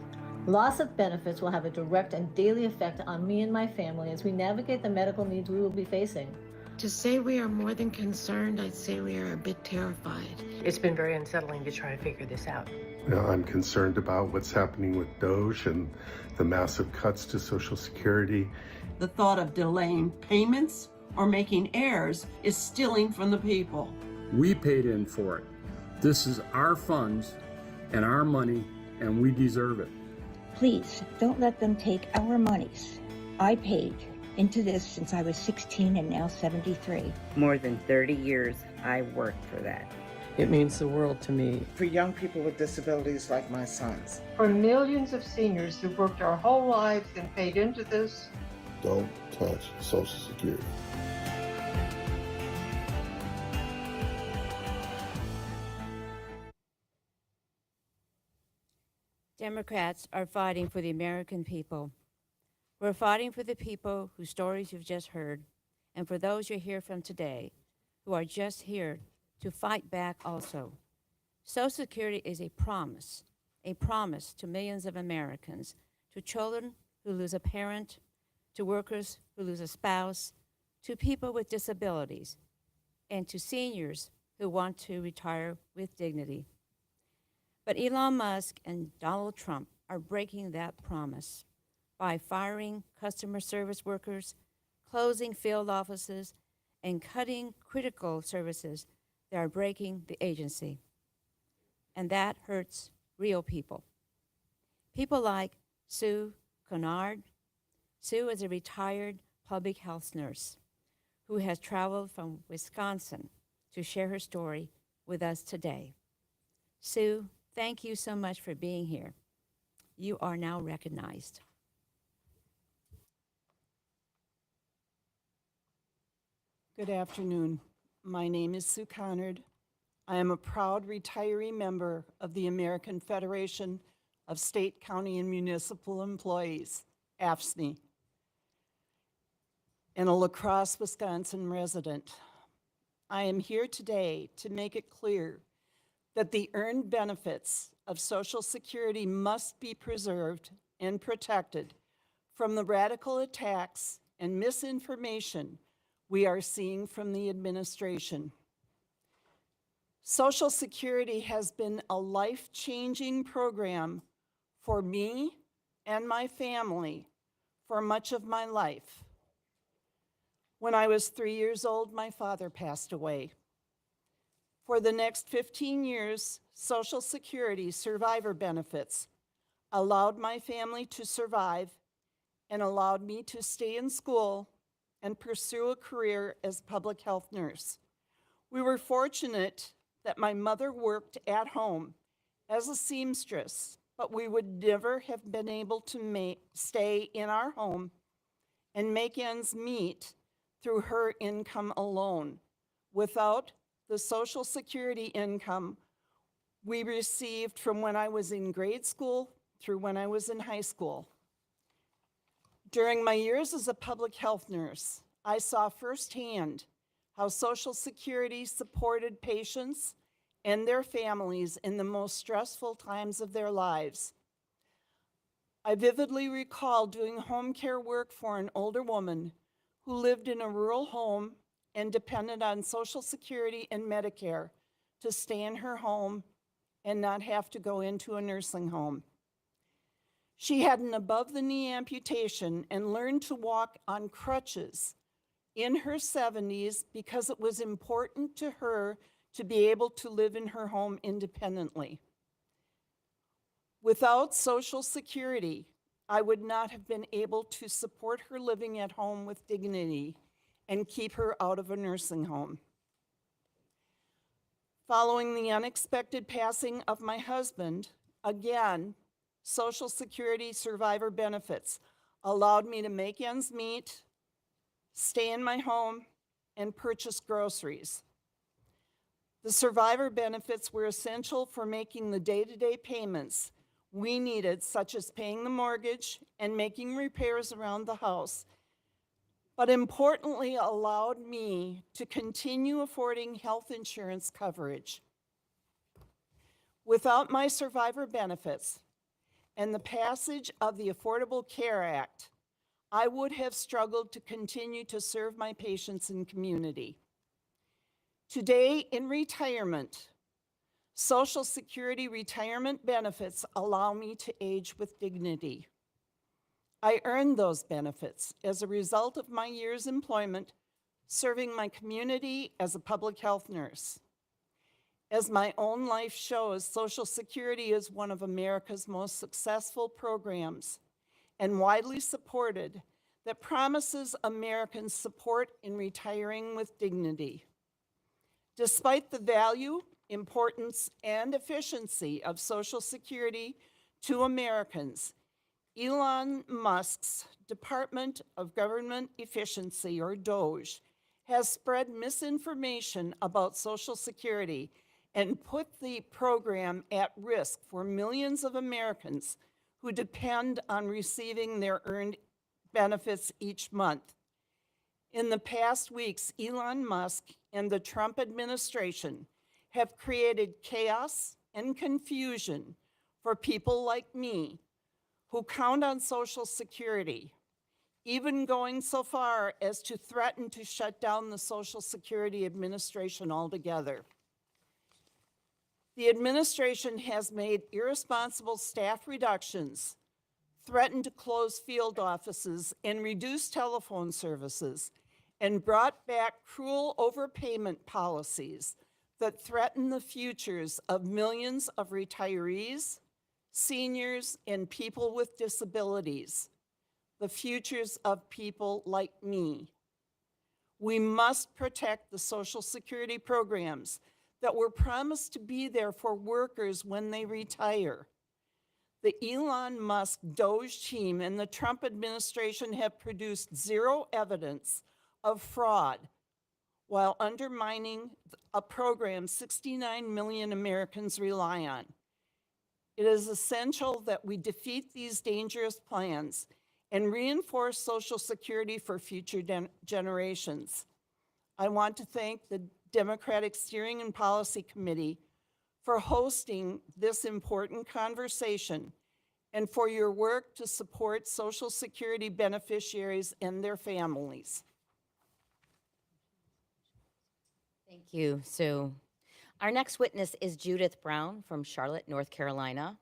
Loss of benefits will have a direct and daily effect on me and my family as we navigate the medical needs we will be facing. To say we are more than concerned, I'd say we are a bit terrified. It's been very unsettling to try to figure this out. I'm concerned about what's happening with DOGE and the massive cuts to Social Security. The thought of delaying payments or making errors is stealing from the people. We paid in for it. This is our funds and our money, and we deserve it. Please, don't let them take our monies. I paid into this since I was 16 and now 73. More than 30 years, I worked for that. It means the world to me. For young people with disabilities like my sons. For millions of seniors who worked our whole lives and paid into this. Don't touch Social Security. Democrats are fighting for the American people. We're fighting for the people whose stories you've just heard, and for those you hear from today, who are just here to fight back also. Social Security is a promise to millions of Americans, to children who lose a parent, to workers who lose a spouse, to people with disabilities, and to seniors who want to retire with dignity. But Elon Musk and Donald Trump are breaking that promise by firing customer service workers, closing field offices, and cutting critical services that are breaking the agency. And that hurts real people. People like Sue Kennard. Sue is a retired public health nurse who has traveled from Wisconsin to share her story with us today. Sue, thank you so much for being here. You are now recognized. Good afternoon. My name is Sue Kennard. I am a proud retiree member of the American Federation of State, County, and Municipal Employees, AFSCME, and a La Crosse, Wisconsin resident. I am here today to make it clear that the earned benefits of Social Security must be preserved and protected from the radical attacks and misinformation we are seeing from the administration. Social Security has been a life-changing program for me and my family for much of my life. When I was 3 years old, my father passed away. For the next 15 years, Social Security survivor benefits allowed my family to survive and allowed me to stay in school and pursue a career as public health nurse. We were fortunate that my mother worked at home as a seamstress, but we would never have been able to stay in our home and make ends meet through her income alone, without the Social Security income we received from when I was in grade school through when I was in high school. During my years as a public health nurse, I saw firsthand how Social Security supported patients and their families in the most stressful times of their lives. I vividly recall doing home care work for an older woman who lived in a rural home and depended on Social Security and Medicare to stay in her home and not have to go into a nursing home. She had an above-the-knee amputation and learned to walk on crutches in her 70s because it was important to her to be able to live in her home independently. Without Social Security, I would not have been able to support her living at home with dignity and keep her out of a nursing home. Following the unexpected passing of my husband, again, Social Security survivor benefits allowed me to make ends meet, stay in my home, and purchase groceries. The survivor benefits were essential for making the day-to-day payments we needed, such as paying the mortgage and making repairs around the house, but importantly allowed me to continue affording health insurance coverage. Without my survivor benefits and the passage of the Affordable Care Act, I would have struggled to continue to serve my patients and community. Today, in retirement, Social Security retirement benefits allow me to age with dignity. I earned those benefits as a result of my years' employment serving my community as a public health nurse. As my own life shows, Social Security is one of America's most successful programs and widely supported that promises Americans support in retiring with dignity. Despite the value, importance, and efficiency of Social Security to Americans, Elon Musk's Department of Government Efficiency, or DOGE, has spread misinformation about Social Security and put the program at risk for millions of Americans who depend on receiving their earned benefits each month. In the past weeks, Elon Musk and the Trump administration have created chaos and confusion for people like me who count on Social Security, even going so far as to threaten to shut down the Social Security Administration altogether. The administration has made irresponsible staff reductions, threatened to close field offices and reduce telephone services, and brought back cruel overpayment policies that threaten the futures of millions of retirees, seniors, and people with disabilities, the futures of people like me. We must protect the Social Security programs that were promised to be there for workers when they retire. The Elon Musk DOGE team and the Trump administration have produced zero evidence of fraud while undermining a program 69 million Americans rely on. It is essential that we defeat these dangerous plans and reinforce Social Security for future generations. I want to thank the Democratic Steering and Policy Committee for hosting this important conversation and for your work to support Social Security beneficiaries and their families. Thank you, Sue. Our next witness is Judith Brown from Charlotte, North Carolina.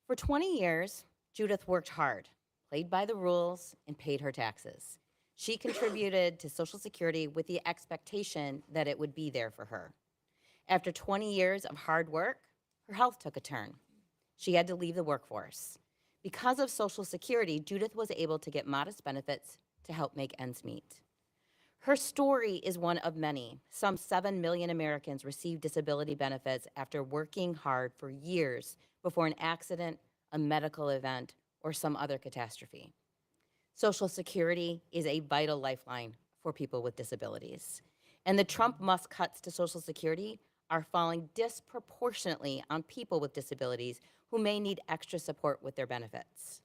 For 20 years, Judith worked hard, played by the rules, and paid her taxes. She contributed to Social Security with the expectation that it would be there for her. After 20 years of hard work, her health took a turn. She had to leave the workforce. Because of Social Security, Judith was able to get modest benefits to help make ends meet. Her story is one of many. Some 7 million Americans receive disability benefits after working hard for years before an accident, a medical event, or some other catastrophe. Social Security is a vital lifeline for people with disabilities. And the Trump-Musk cuts to Social Security are falling disproportionately on people with disabilities who may need extra support with their benefits.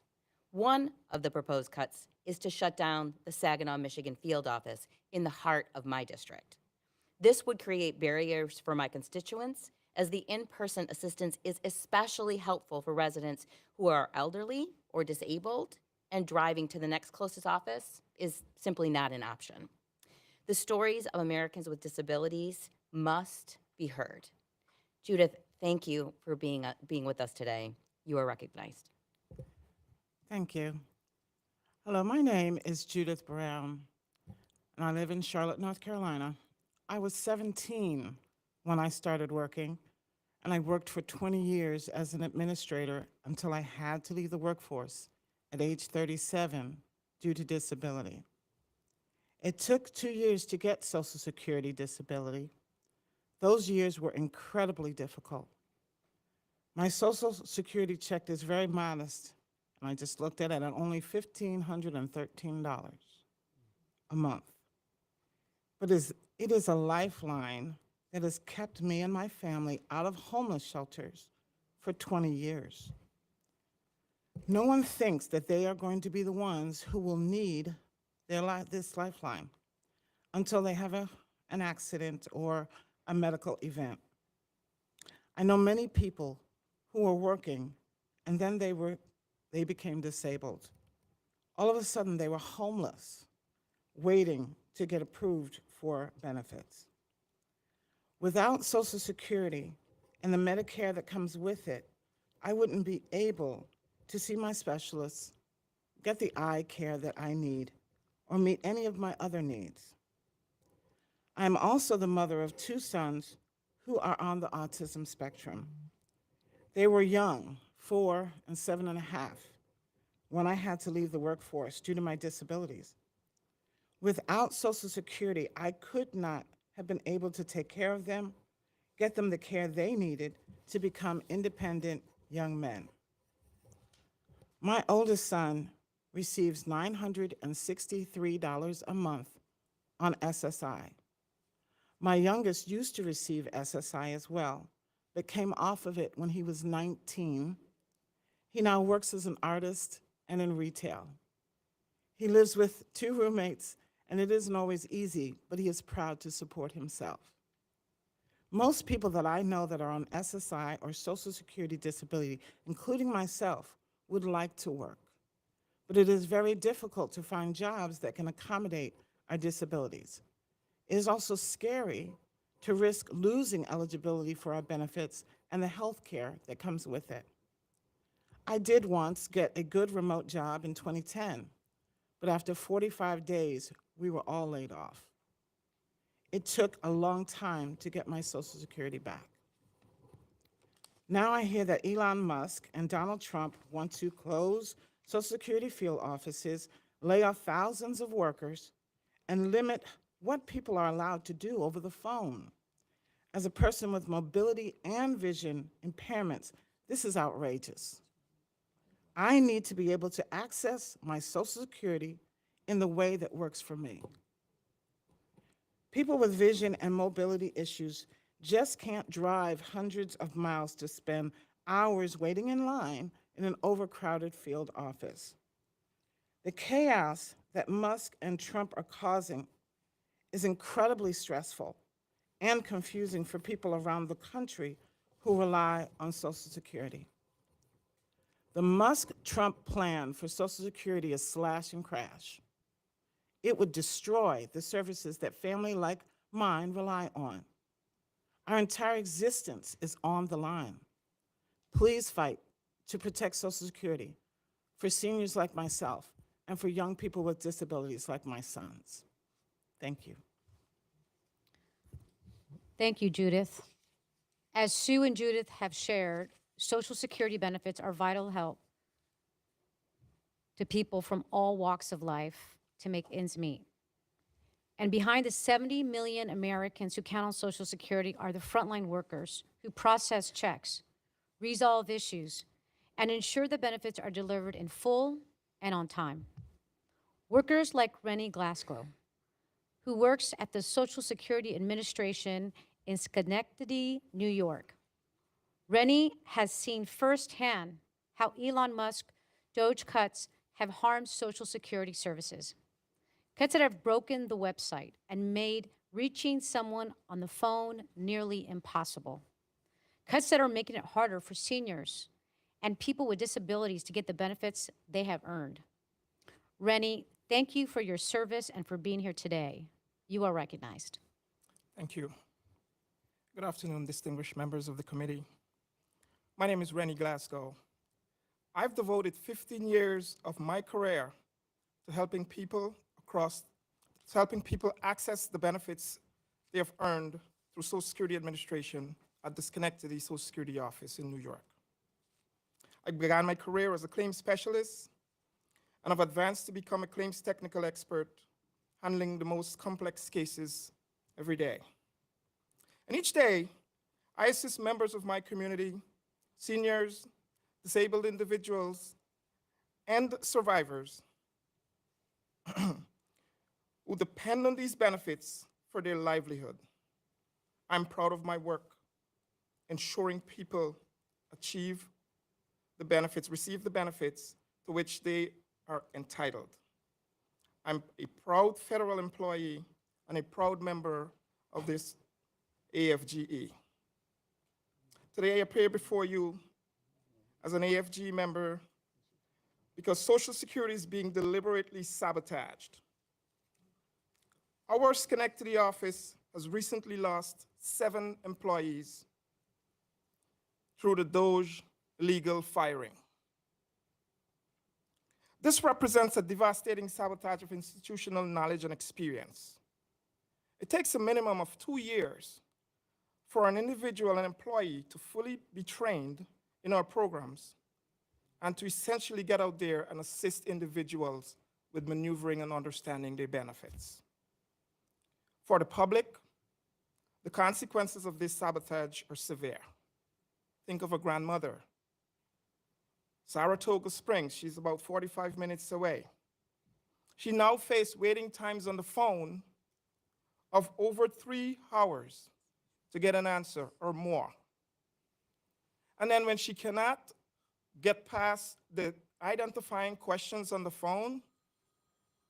One of the proposed cuts is to shut down the Saginaw, Michigan field office in the heart of my district. This would create barriers for my constituents, as the in-person assistance is especially helpful for residents who are elderly or disabled, and driving to the next closest office is simply not an option. The stories of Americans with disabilities must be heard. Judith, thank you for being with us today. You are recognized. Thank you. Hello, my name is Judith Brown, and I live in Charlotte, North Carolina. I was 17 when I started working, and I worked for 20 years as an administrator until I had to leave the workforce at age 37 due to disability. It took 2 years to get Social Security disability. Those years were incredibly difficult. My Social Security check is very modest, and I just looked at it at only $1,513 a month. But it is a lifeline that has kept me and my family out of homeless shelters for 20 years. No one thinks that they are going to be the ones who will need this lifeline until they have an accident or a medical event. I know many people who were working and then they became disabled. All of a sudden they were homeless, waiting to get approved for benefits. Without Social Security and the Medicare that comes with it, I wouldn't be able to see my specialists, get the eye care that I need, or meet any of my other needs. I'm also the mother of 2 sons who are on the autism spectrum. They were young, 4 and 7.5, when I had to leave the workforce due to my disabilities. Without Social Security, I could not have been able to take care of them, get them the care they needed to become independent young men. My oldest son receives $963 a month on SSI. My youngest used to receive SSI as well, but came off of it when he was 19. He now works as an artist and in retail. He lives with 2 roommates, and it isn't always easy, but he is proud to support himself. Most people that I know that are on SSI or Social Security disability, including myself, would like to work. But it is very difficult to find jobs that can accommodate our disabilities. It is also scary to risk losing eligibility for our benefits and the health care that comes with it. I did once get a good remote job in 2010, but after 45 days, we were all laid off. It took a long time to get my Social Security back. Now I hear that Elon Musk and Donald Trump want to close Social Security field offices, lay off thousands of workers, and limit what people are allowed to do over the phone. As a person with mobility and vision impairments, this is outrageous. I need to be able to access my Social Security in the way that works for me. People with vision and mobility issues just can't drive hundreds of miles to spend hours waiting in line in an overcrowded field office. The chaos that Musk and Trump are causing is incredibly stressful and confusing for people around the country who rely on Social Security. The Musk-Trump plan for Social Security is slash and crash. It would destroy the services that families like mine rely on. Our entire existence is on the line. Please fight to protect Social Security for seniors like myself and for young people with disabilities like my sons. Thank you. Thank you, Judith. As Sue and Judith have shared, Social Security benefits are vital help to people from all walks of life to make ends meet. And behind the 70 million Americans who count on Social Security are the frontline workers who process checks, resolve issues, and ensure the benefits are delivered in full and on time. Workers like Rennie Glasgow, who works at the Social Security Administration in Schenectady, New York. Rennie has seen firsthand how Elon Musk DOGE cuts have harmed Social Security services. Cuts that have broken the website and made reaching someone on the phone nearly impossible. Cuts that are making it harder for seniors and people with disabilities to get the benefits they have earned. Rennie, thank you for your service and for being here today. You are recognized. Thank you. Good afternoon, distinguished members of the committee. My name is Rennie Glasgow. I've devoted 15 years of my career to helping people access the benefits they have earned through Social Security Administration at the Schenectady Social Security office in New York. I began my career as a claims specialist and have advanced to become a claims technical expert, handling the most complex cases every day. And each day, I assist members of my community, seniors, disabled individuals, and survivors who depend on these benefits for their livelihood. I'm proud of my work, ensuring people achieve the benefits, receive the benefits to which they are entitled. I'm a proud federal employee and a proud member of this AFGE. Today I appear before you as an AFG member because Social Security is being deliberately sabotaged. Our Schenectady office has recently lost 7 employees through the DOGE illegal firing. This represents a devastating sabotage of institutional knowledge and experience. It takes a minimum of 2 years for an individual, an employee, to fully be trained in our programs and to essentially get out there and assist individuals with maneuvering and understanding their benefits. For the public, the consequences of this sabotage are severe. Think of a grandmother. Saratoga Springs, she's about 45 minutes away. She now faces waiting times on the phone of over 3 hours to get an answer or more. And then when she cannot get past the identifying questions on the phone,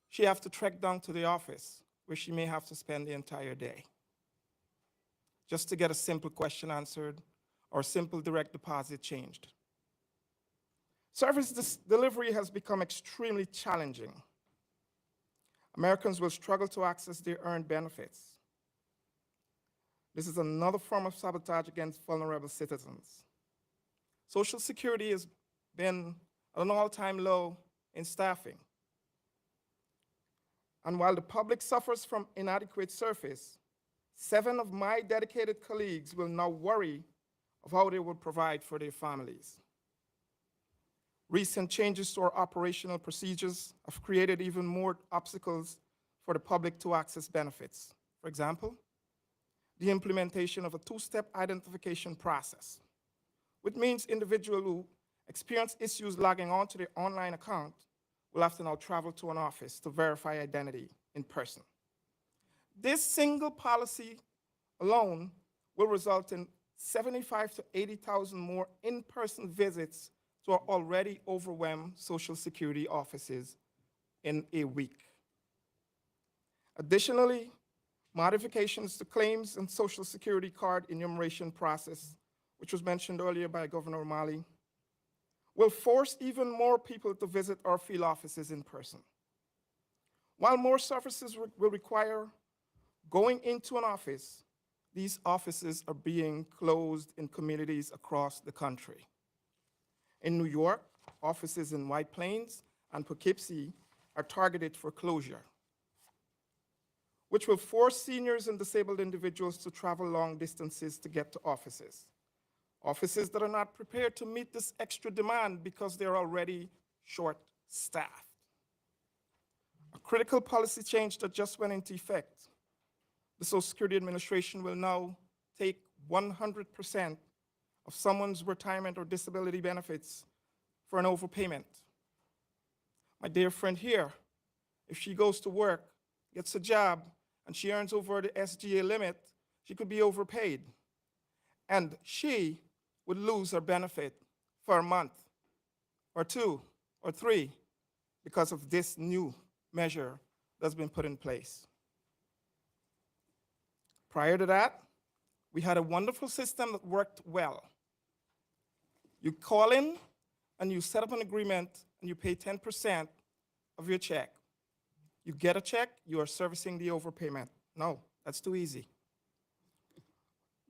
she has to trek down to the office where she may have to spend the entire day just to get a simple question answered or simple direct deposit changed. Service delivery has become extremely challenging. Americans will struggle to access their earned benefits. This is another form of sabotage against vulnerable citizens. Social Security has been at an all-time low in staffing. And while the public suffers from inadequate service, 7 of my dedicated colleagues will now worry of how they will provide for their families. Recent changes to our operational procedures have created even more obstacles for the public to access benefits. For example, the implementation of a 2-step identification process, which means individuals who experience issues logging on to their online account will have to now travel to an office to verify identity in person. This single policy alone will result in 75,000 to 80,000 more in-person visits to our already overwhelmed Social Security offices in a week. Additionally, modifications to claims and Social Security card enumeration process, which was mentioned earlier by Governor O'Malley, will force even more people to visit our field offices in person. While more services will require going into an office, these offices are being closed in communities across the country. In New York, offices in White Plains and Poughkeepsie are targeted for closure, which will force seniors and disabled individuals to travel long distances to get to offices. Offices that are not prepared to meet this extra demand because they're already short-staffed. A critical policy change that just went into effect. The Social Security Administration will now take 100% of someone's retirement or disability benefits for an overpayment. My dear friend here, if she goes to work, gets a job, and she earns over the SGA limit, she could be overpaid. And she would lose her benefit for a month, or 2, or 3, because of this new measure that's been put in place. Prior to that, we had a wonderful system that worked well. You call in and you set up an agreement and you pay 10% of your check. You get a check, you are servicing the overpayment. No, that's too easy.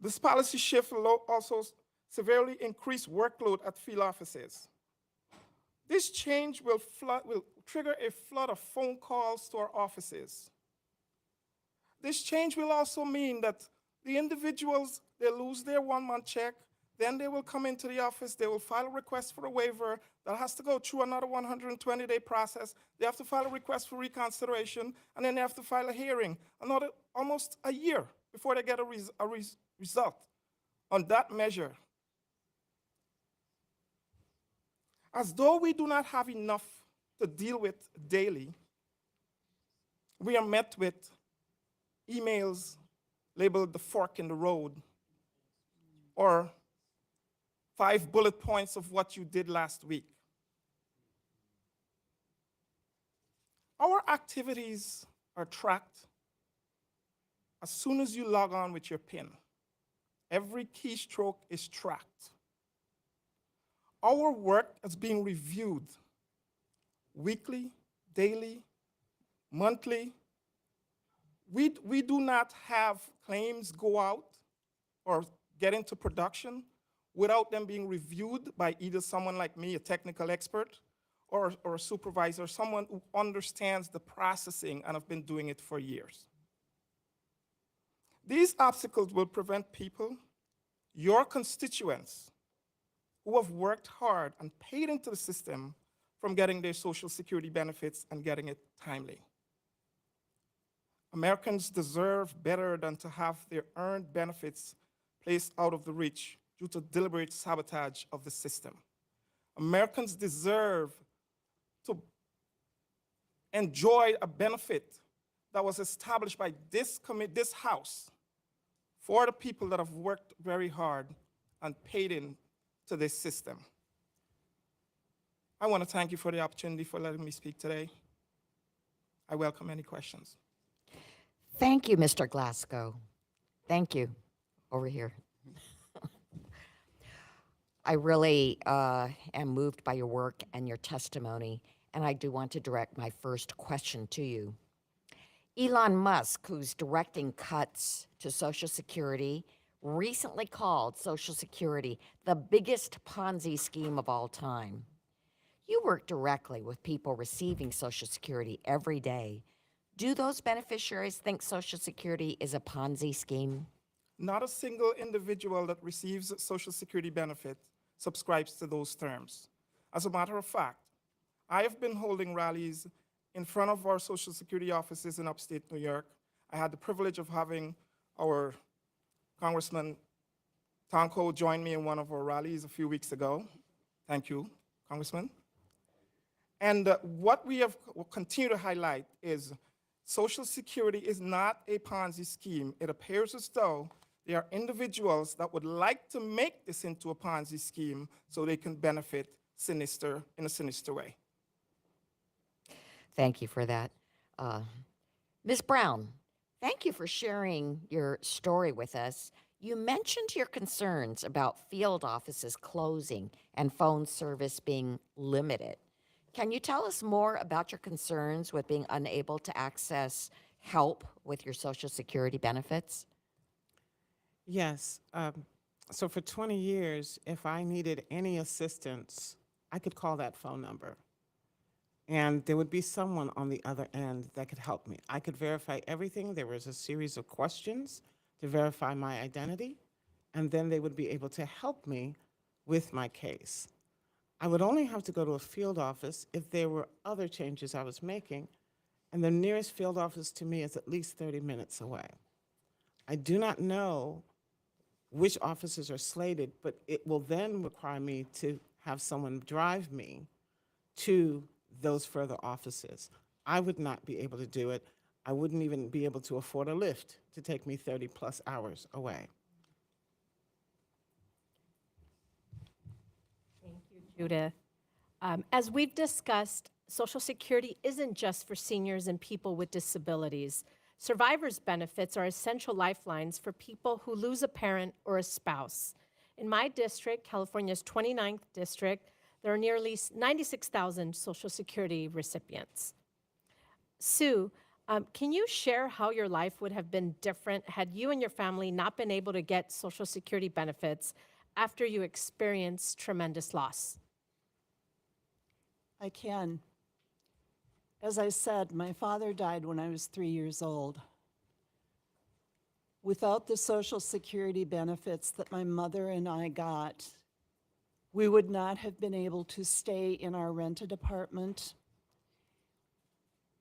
This policy shift will also severely increase workload at field offices. This change will trigger a flood of phone calls to our offices. This change will also mean that the individuals, they lose their 1-month check, then they will come into the office, they will file a request for a waiver that has to go through another 120-day process. They have to file a request for reconsideration, and then they have to file a hearing, another almost a year before they get a result on that measure. As though we do not have enough to deal with daily, we are met with emails labeled the fork in the road, or 5 bullet points of what you did last week. Our activities are tracked as soon as you log on with your PIN. Every keystroke is tracked. Our work is being reviewed weekly, daily, monthly. We do not have claims go out or get into production without them being reviewed by either someone like me, a technical expert, or a supervisor, someone who understands the processing and have been doing it for years. These obstacles will prevent people, your constituents, who have worked hard and paid into the system from getting their Social Security benefits and getting it timely. Americans deserve better than to have their earned benefits placed out of the reach due to deliberate sabotage of the system. Americans deserve to enjoy a benefit that was established by this House for the people that have worked very hard and paid in to this system. I want to thank you for the opportunity for letting me speak today. I welcome any questions. Thank you, Mr. Glasgow. Thank you. Over here. I really am moved by your work and your testimony, and I do want to direct my first question to you. Elon Musk, who's directing cuts to Social Security, recently called Social Security the biggest Ponzi scheme of all time. You work directly with people receiving Social Security every day. Do those beneficiaries think Social Security is a Ponzi scheme? Not a single individual that receives Social Security benefit subscribes to those terms. As a matter of fact, I have been holding rallies in front of our Social Security offices in upstate New York. I had the privilege of having our Congressman Tonko join me in one of our rallies a few weeks ago. Thank you, Congressman. And what we have continued to highlight is Social Security is not a Ponzi scheme. It appears as though there are individuals that would like to make this into a Ponzi scheme so they can benefit in a sinister way. Thank you for that. Ms. Brown, thank you for sharing your story with us. You mentioned your concerns about field offices closing and phone service being limited. Can you tell us more about your concerns with being unable to access help with your Social Security benefits? Yes. So for 20 years, if I needed any assistance, I could call that phone number. And there would be someone on the other end that could help me. I could verify everything. There was a series of questions to verify my identity, and then they would be able to help me with my case. I would only have to go to a field office if there were other changes I was making, and the nearest field office to me is at least 30 minutes away. I do not know which offices are slated, but it will then require me to have someone drive me to those further offices. I would not be able to do it. I wouldn't even be able to afford a Lyft to take me 30 plus hours away. Thank you, Judith. As we've discussed, Social Security isn't just for seniors and people with disabilities. Survivors' benefits are essential lifelines for people who lose a parent or a spouse. In my district, California's 29th district, there are nearly 96,000 Social Security recipients. Sue, can you share how your life would have been different had you and your family not been able to get Social Security benefits after you experienced tremendous loss? I can. As I said, my father died when I was 3 years old. Without the Social Security benefits that my mother and I got, we would not have been able to stay in our rented apartment.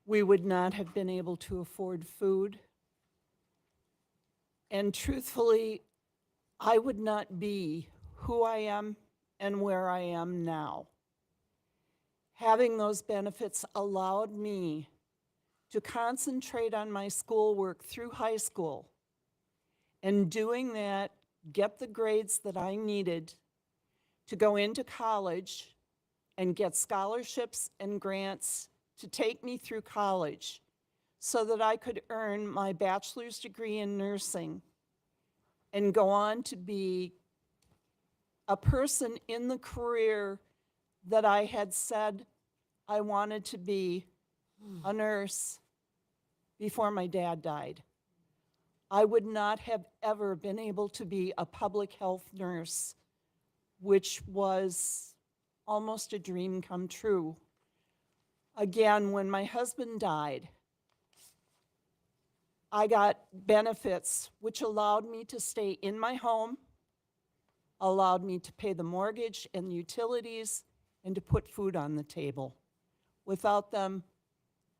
We would not have been able to afford food. And truthfully, I would not be who I am and where I am now. Having those benefits allowed me to concentrate on my schoolwork through high school, and doing that, get the grades that I needed to go into college and get scholarships and grants to take me through college so that I could earn my bachelor's degree in nursing and go on to be a person in the career that I had said I wanted to be, a nurse, before my dad died. I would not have ever been able to be a public health nurse, which was almost a dream come true. Again, when my husband died, I got benefits which allowed me to stay in my home, allowed me to pay the mortgage and utilities, and to put food on the table. Without them,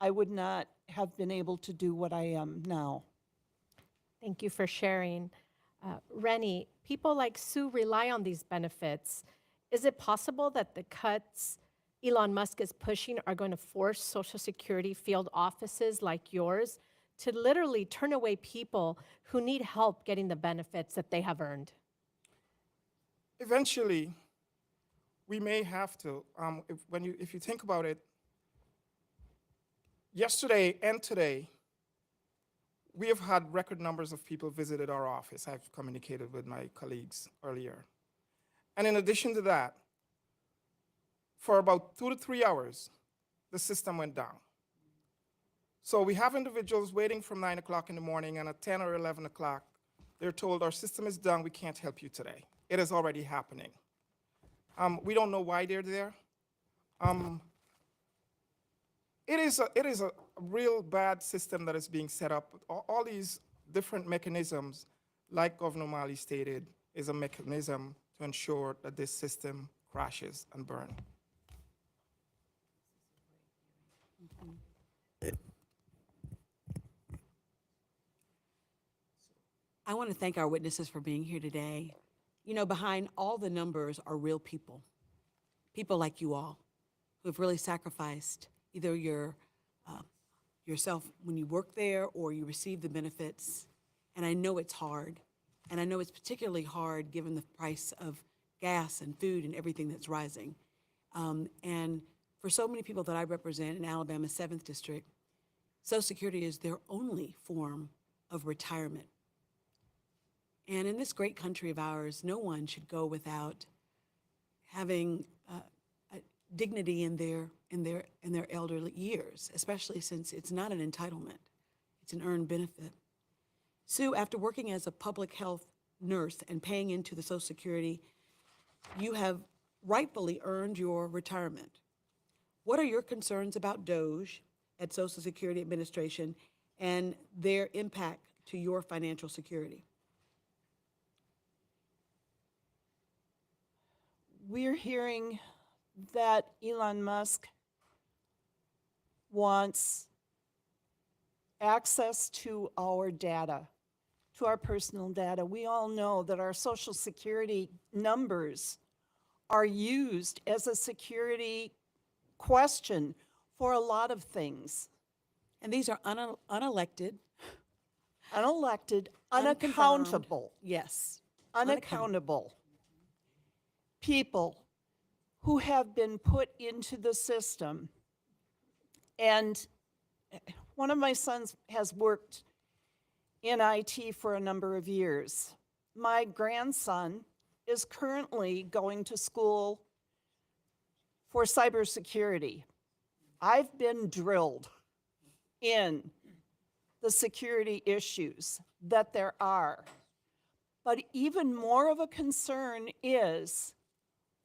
I would not have been able to do what I am now. Thank you for sharing. Rennie, people like Sue rely on these benefits. Is it possible that the cuts Elon Musk is pushing are going to force Social Security field offices like yours to literally turn away people who need help getting the benefits that they have earned? Eventually, we may have to. If you think about it, yesterday and today, we have had record numbers of people visited our office. I've communicated with my colleagues earlier. And in addition to that, for about 2 to 3 hours, the system went down. So we have individuals waiting from 9 o'clock in the morning, and at 10 or 11 o'clock, they're told our system is down, we can't help you today. It is already happening. We don't know why they're there. It is a real bad system that is being set up. All these different mechanisms, like Governor Malley stated, is a mechanism to ensure that this system crashes and burns. I want to thank our witnesses for being here today. You know, behind all the numbers are real people, people like you all, who have really sacrificed either yourself when you work there or you receive the benefits. And I know it's hard. And I know it's particularly hard given the price of gas and food and everything that's rising. And for so many people that I represent in Alabama's 7th District, Social Security is their only form of retirement. And in this great country of ours, no one should go without having a dignity in their elderly years, especially since it's not an entitlement, it's an earned benefit. Sue, after working as a public health nurse and paying into the Social Security, you have rightfully earned your retirement. What are your concerns about DOGE at Social Security Administration and their impact to your financial security? We're hearing that Elon Musk wants access to our data, to our personal data. We all know that our Social Security numbers are used as a security question for a lot of things. And these are unelected. Unelected, Unconfirmed. unaccountable. Yes. Unaccountable people who have been put into the system. And one of my sons has worked in IT for a number of years. My grandson is currently going to school for cybersecurity. I've been drilled in the security issues that there are. But even more of a concern is,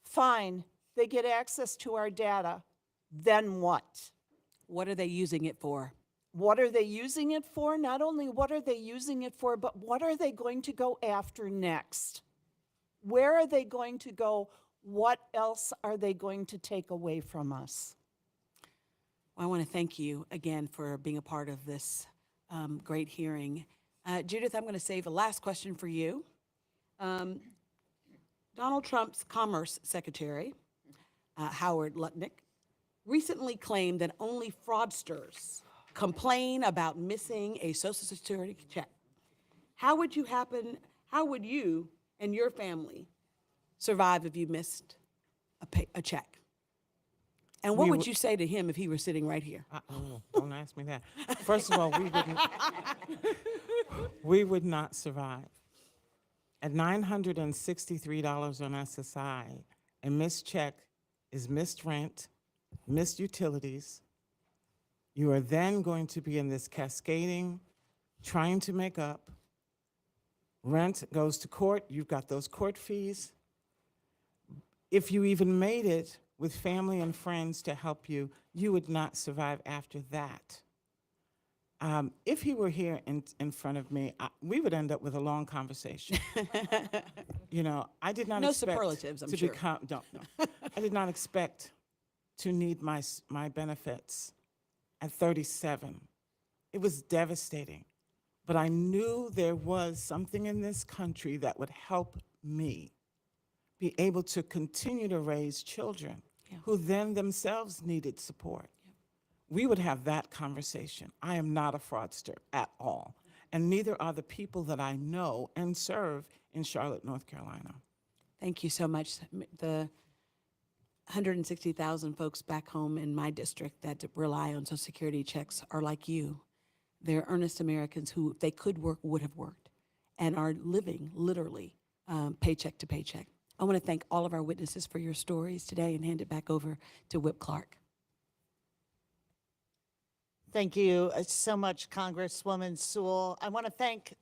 fine, they get access to our data, then what? What are they using it for? What are they using it for? Not only what are they using it for, but what are they going to go after next? Where are they going to go? What else are they going to take away from us? Well, I want to thank you again for being a part of this great hearing. Judith, I'm going to save a last question for you. Donald Trump's Commerce Secretary, Howard Lutnick, recently claimed that only fraudsters complain about missing a Social Security check. How would you and your family survive if you missed a check? And what would you say to him if he were sitting right here? Don't ask me that. First of all, we would not survive. At $963 on SSI, a missed check is missed rent, missed utilities. You are then going to be in this cascading, trying to make up. Rent goes to court, you've got those court fees. If you even made it with family and friends to help you, you would not survive after that. If he were here in front of me, we would end up with a long conversation. You know, I did not No expect superlatives, I'm to sure. become, no. I did not expect to need my benefits at 37. It was devastating. But I knew there was something in this country that would help me be able to continue to raise children who then themselves needed support. we would have that conversation. I am not a fraudster at all, and neither are the people that I know and serve in Charlotte, North Carolina. Thank you so much. The 160,000 folks back home in my district that rely on Social Security checks are like you. They're earnest Americans who, if they could work, would have worked, and are living literally paycheck to paycheck. I want to thank all of our witnesses for your stories today and hand it back over to Whip Clark. Thank you so much, Congresswoman Sewell. I want to thank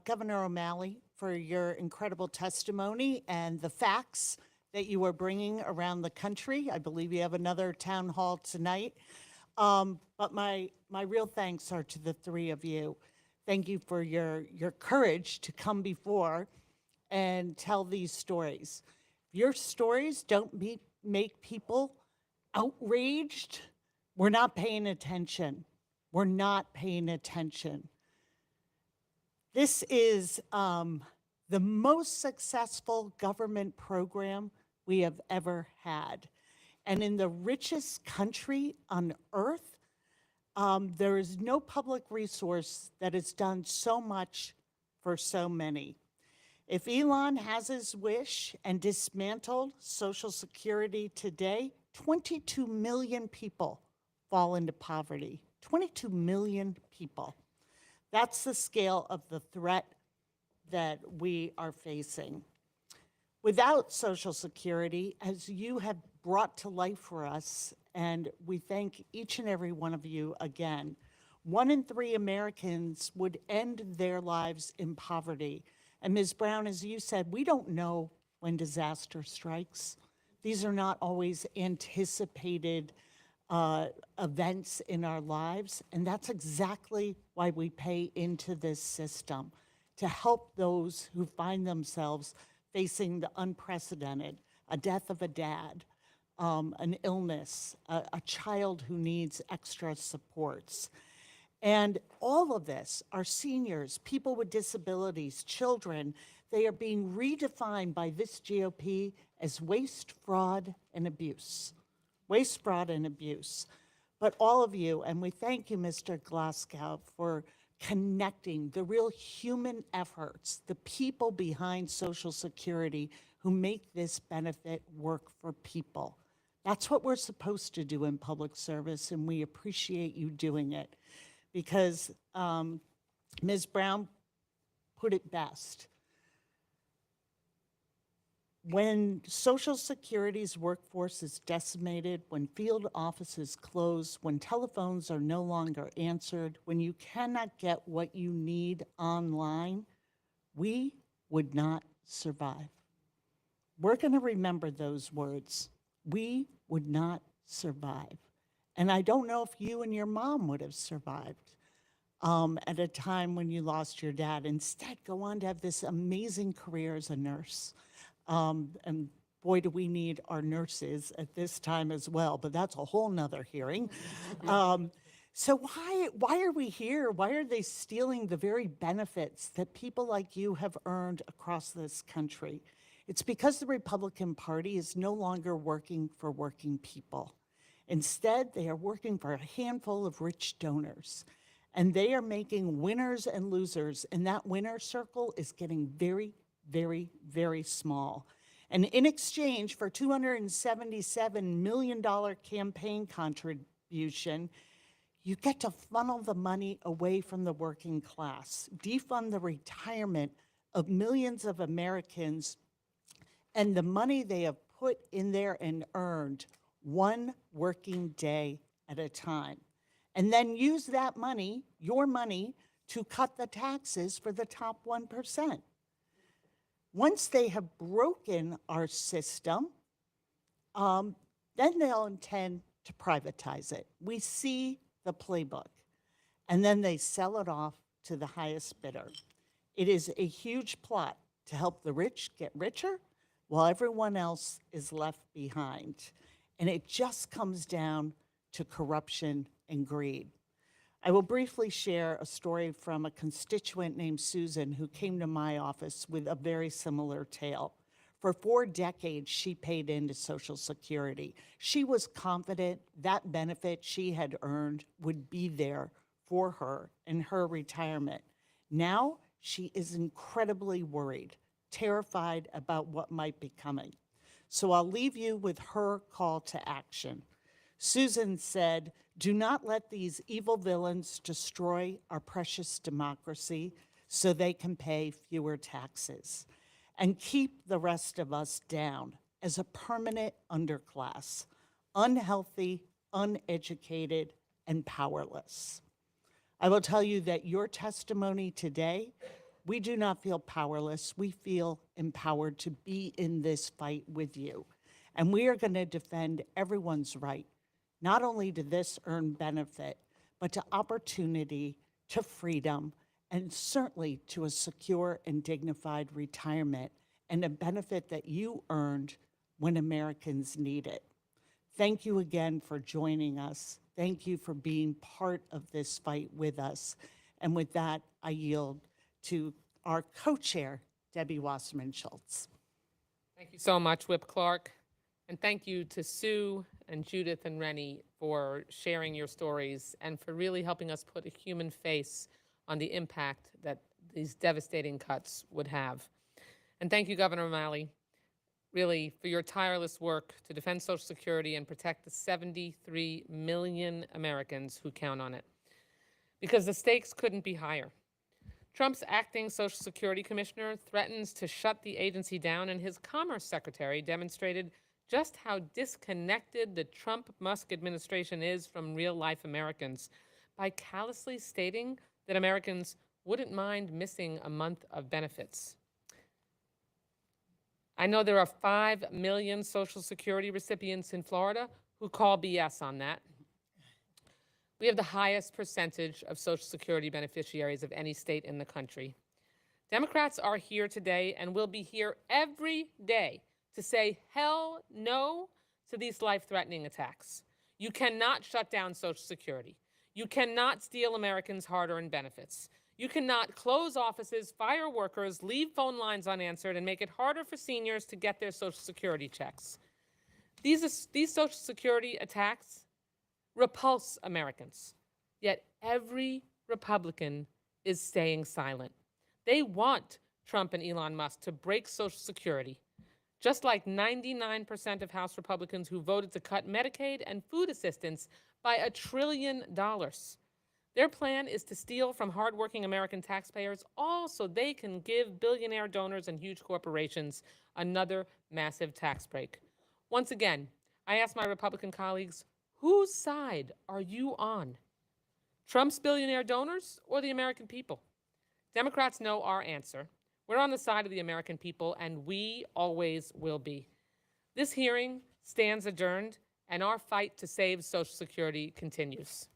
Governor O'Malley for your incredible testimony and the facts that you are bringing around the country. I believe you have another town hall tonight. But my real thanks are to the three of you. Thank you for your courage to come before and tell these stories. Your stories don't make people outraged. We're not paying attention. We're not paying attention. This is the most successful government program we have ever had. And in the richest country on earth, there is no public resource that has done so much for so many. If Elon has his wish and dismantled Social Security today, 22 million people fall into poverty. 22 million people. That's the scale of the threat that we are facing. Without Social Security, as you have brought to life for us, and we thank each and every one of you again, 1 in 3 Americans would end their lives in poverty. And Ms. Brown, as you said, we don't know when disaster strikes. These are not always anticipated events in our lives, and that's exactly why we pay into this system, to help those who find themselves facing the unprecedented, a death of a dad, an illness, a child who needs extra supports. And all of this, our seniors, people with disabilities, children, they are being redefined by this GOP as waste, fraud, and abuse. Waste, fraud, and abuse. But all of you, and we thank you, Mr. Glasgow, for connecting the real human efforts, the people behind Social Security who make this benefit work for people. That's what we're supposed to do in public service, and we appreciate you doing it. Because Ms. Brown put it best. When Social Security's workforce is decimated, when field offices close, when telephones are no longer answered, when you cannot get what you need online, we would not survive. We're going to remember those words. We would not survive. And I don't know if you and your mom would have survived at a time when you lost your dad. Instead, go on to have this amazing career as a nurse. And boy, do we need our nurses at this time as well, but that's a whole nother hearing. So why are we here? Why are they stealing the very benefits that people like you have earned across this country? It's because the Republican Party is no longer working for working people. Instead, they are working for a handful of rich donors, and they are making winners and losers, and that winner circle is getting very, very, very small. And in exchange for $277 million campaign contribution, you get to funnel the money away from the working class, defund the retirement of millions of Americans, and the money they have put in there and earned one working day at a time. And then use that money, your money, to cut the taxes for the top 1%. Once they have broken our system, then they'll intend to privatize it. We see the playbook. And then they sell it off to the highest bidder. It is a huge plot to help the rich get richer while everyone else is left behind. And it just comes down to corruption and greed. I will briefly share a story from a constituent named Susan who came to my office with a very similar tale. For 4 decades, she paid into Social Security. She was confident that benefit she had earned would be there for her in her retirement. Now, she is incredibly worried, terrified about what might be coming. So I'll leave you with her call to action. Susan said, "Do not let these evil villains destroy our precious democracy so they can pay fewer taxes, and keep the rest of us down as a permanent underclass, unhealthy, uneducated, and powerless." I will tell you that your testimony today, we do not feel powerless. We feel empowered to be in this fight with you. And we are going to defend everyone's right, not only to this earned benefit, but to opportunity, to freedom, and certainly to a secure and dignified retirement and a benefit that you earned when Americans need it. Thank you again for joining us. Thank you for being part of this fight with us. And with that, I yield to our co-chair, Debbie Wasserman Schultz. Thank you so much, Whip Clark. And thank you to Sue and Judith and Rennie for sharing your stories and for really helping us put a human face on the impact that these devastating cuts would have. And thank you, Governor O'Malley, really for your tireless work to defend Social Security and protect the 73 million Americans who count on it. Because the stakes couldn't be higher. Trump's acting Social Security commissioner threatens to shut the agency down, and his Commerce Secretary demonstrated just how disconnected the Trump-Musk administration is from real-life Americans by callously stating that Americans wouldn't mind missing a month of benefits. I know there are 5 million Social Security recipients in Florida who call BS on that. We have the highest percentage of Social Security beneficiaries of any state in the country. Democrats are here today and will be here every day to say hell no to these life-threatening attacks. You cannot shut down Social Security. You cannot steal Americans' hard-earned benefits. You cannot close offices, fire workers, leave phone lines unanswered, and make it harder for seniors to get their Social Security checks. These Social Security attacks repulse Americans, yet every Republican is staying silent. They want Trump and Elon Musk to break Social Security, just like 99% of House Republicans who voted to cut Medicaid and food assistance by $1 trillion. Their plan is to steal from hardworking American taxpayers, all so they can give billionaire donors and huge corporations another massive tax break. Once again, I ask my Republican colleagues, whose side are you on? Trump's billionaire donors or the American people? Democrats know our answer. We're on the side of the American people, and we always will be. This hearing stands adjourned, and our fight to save Social Security continues.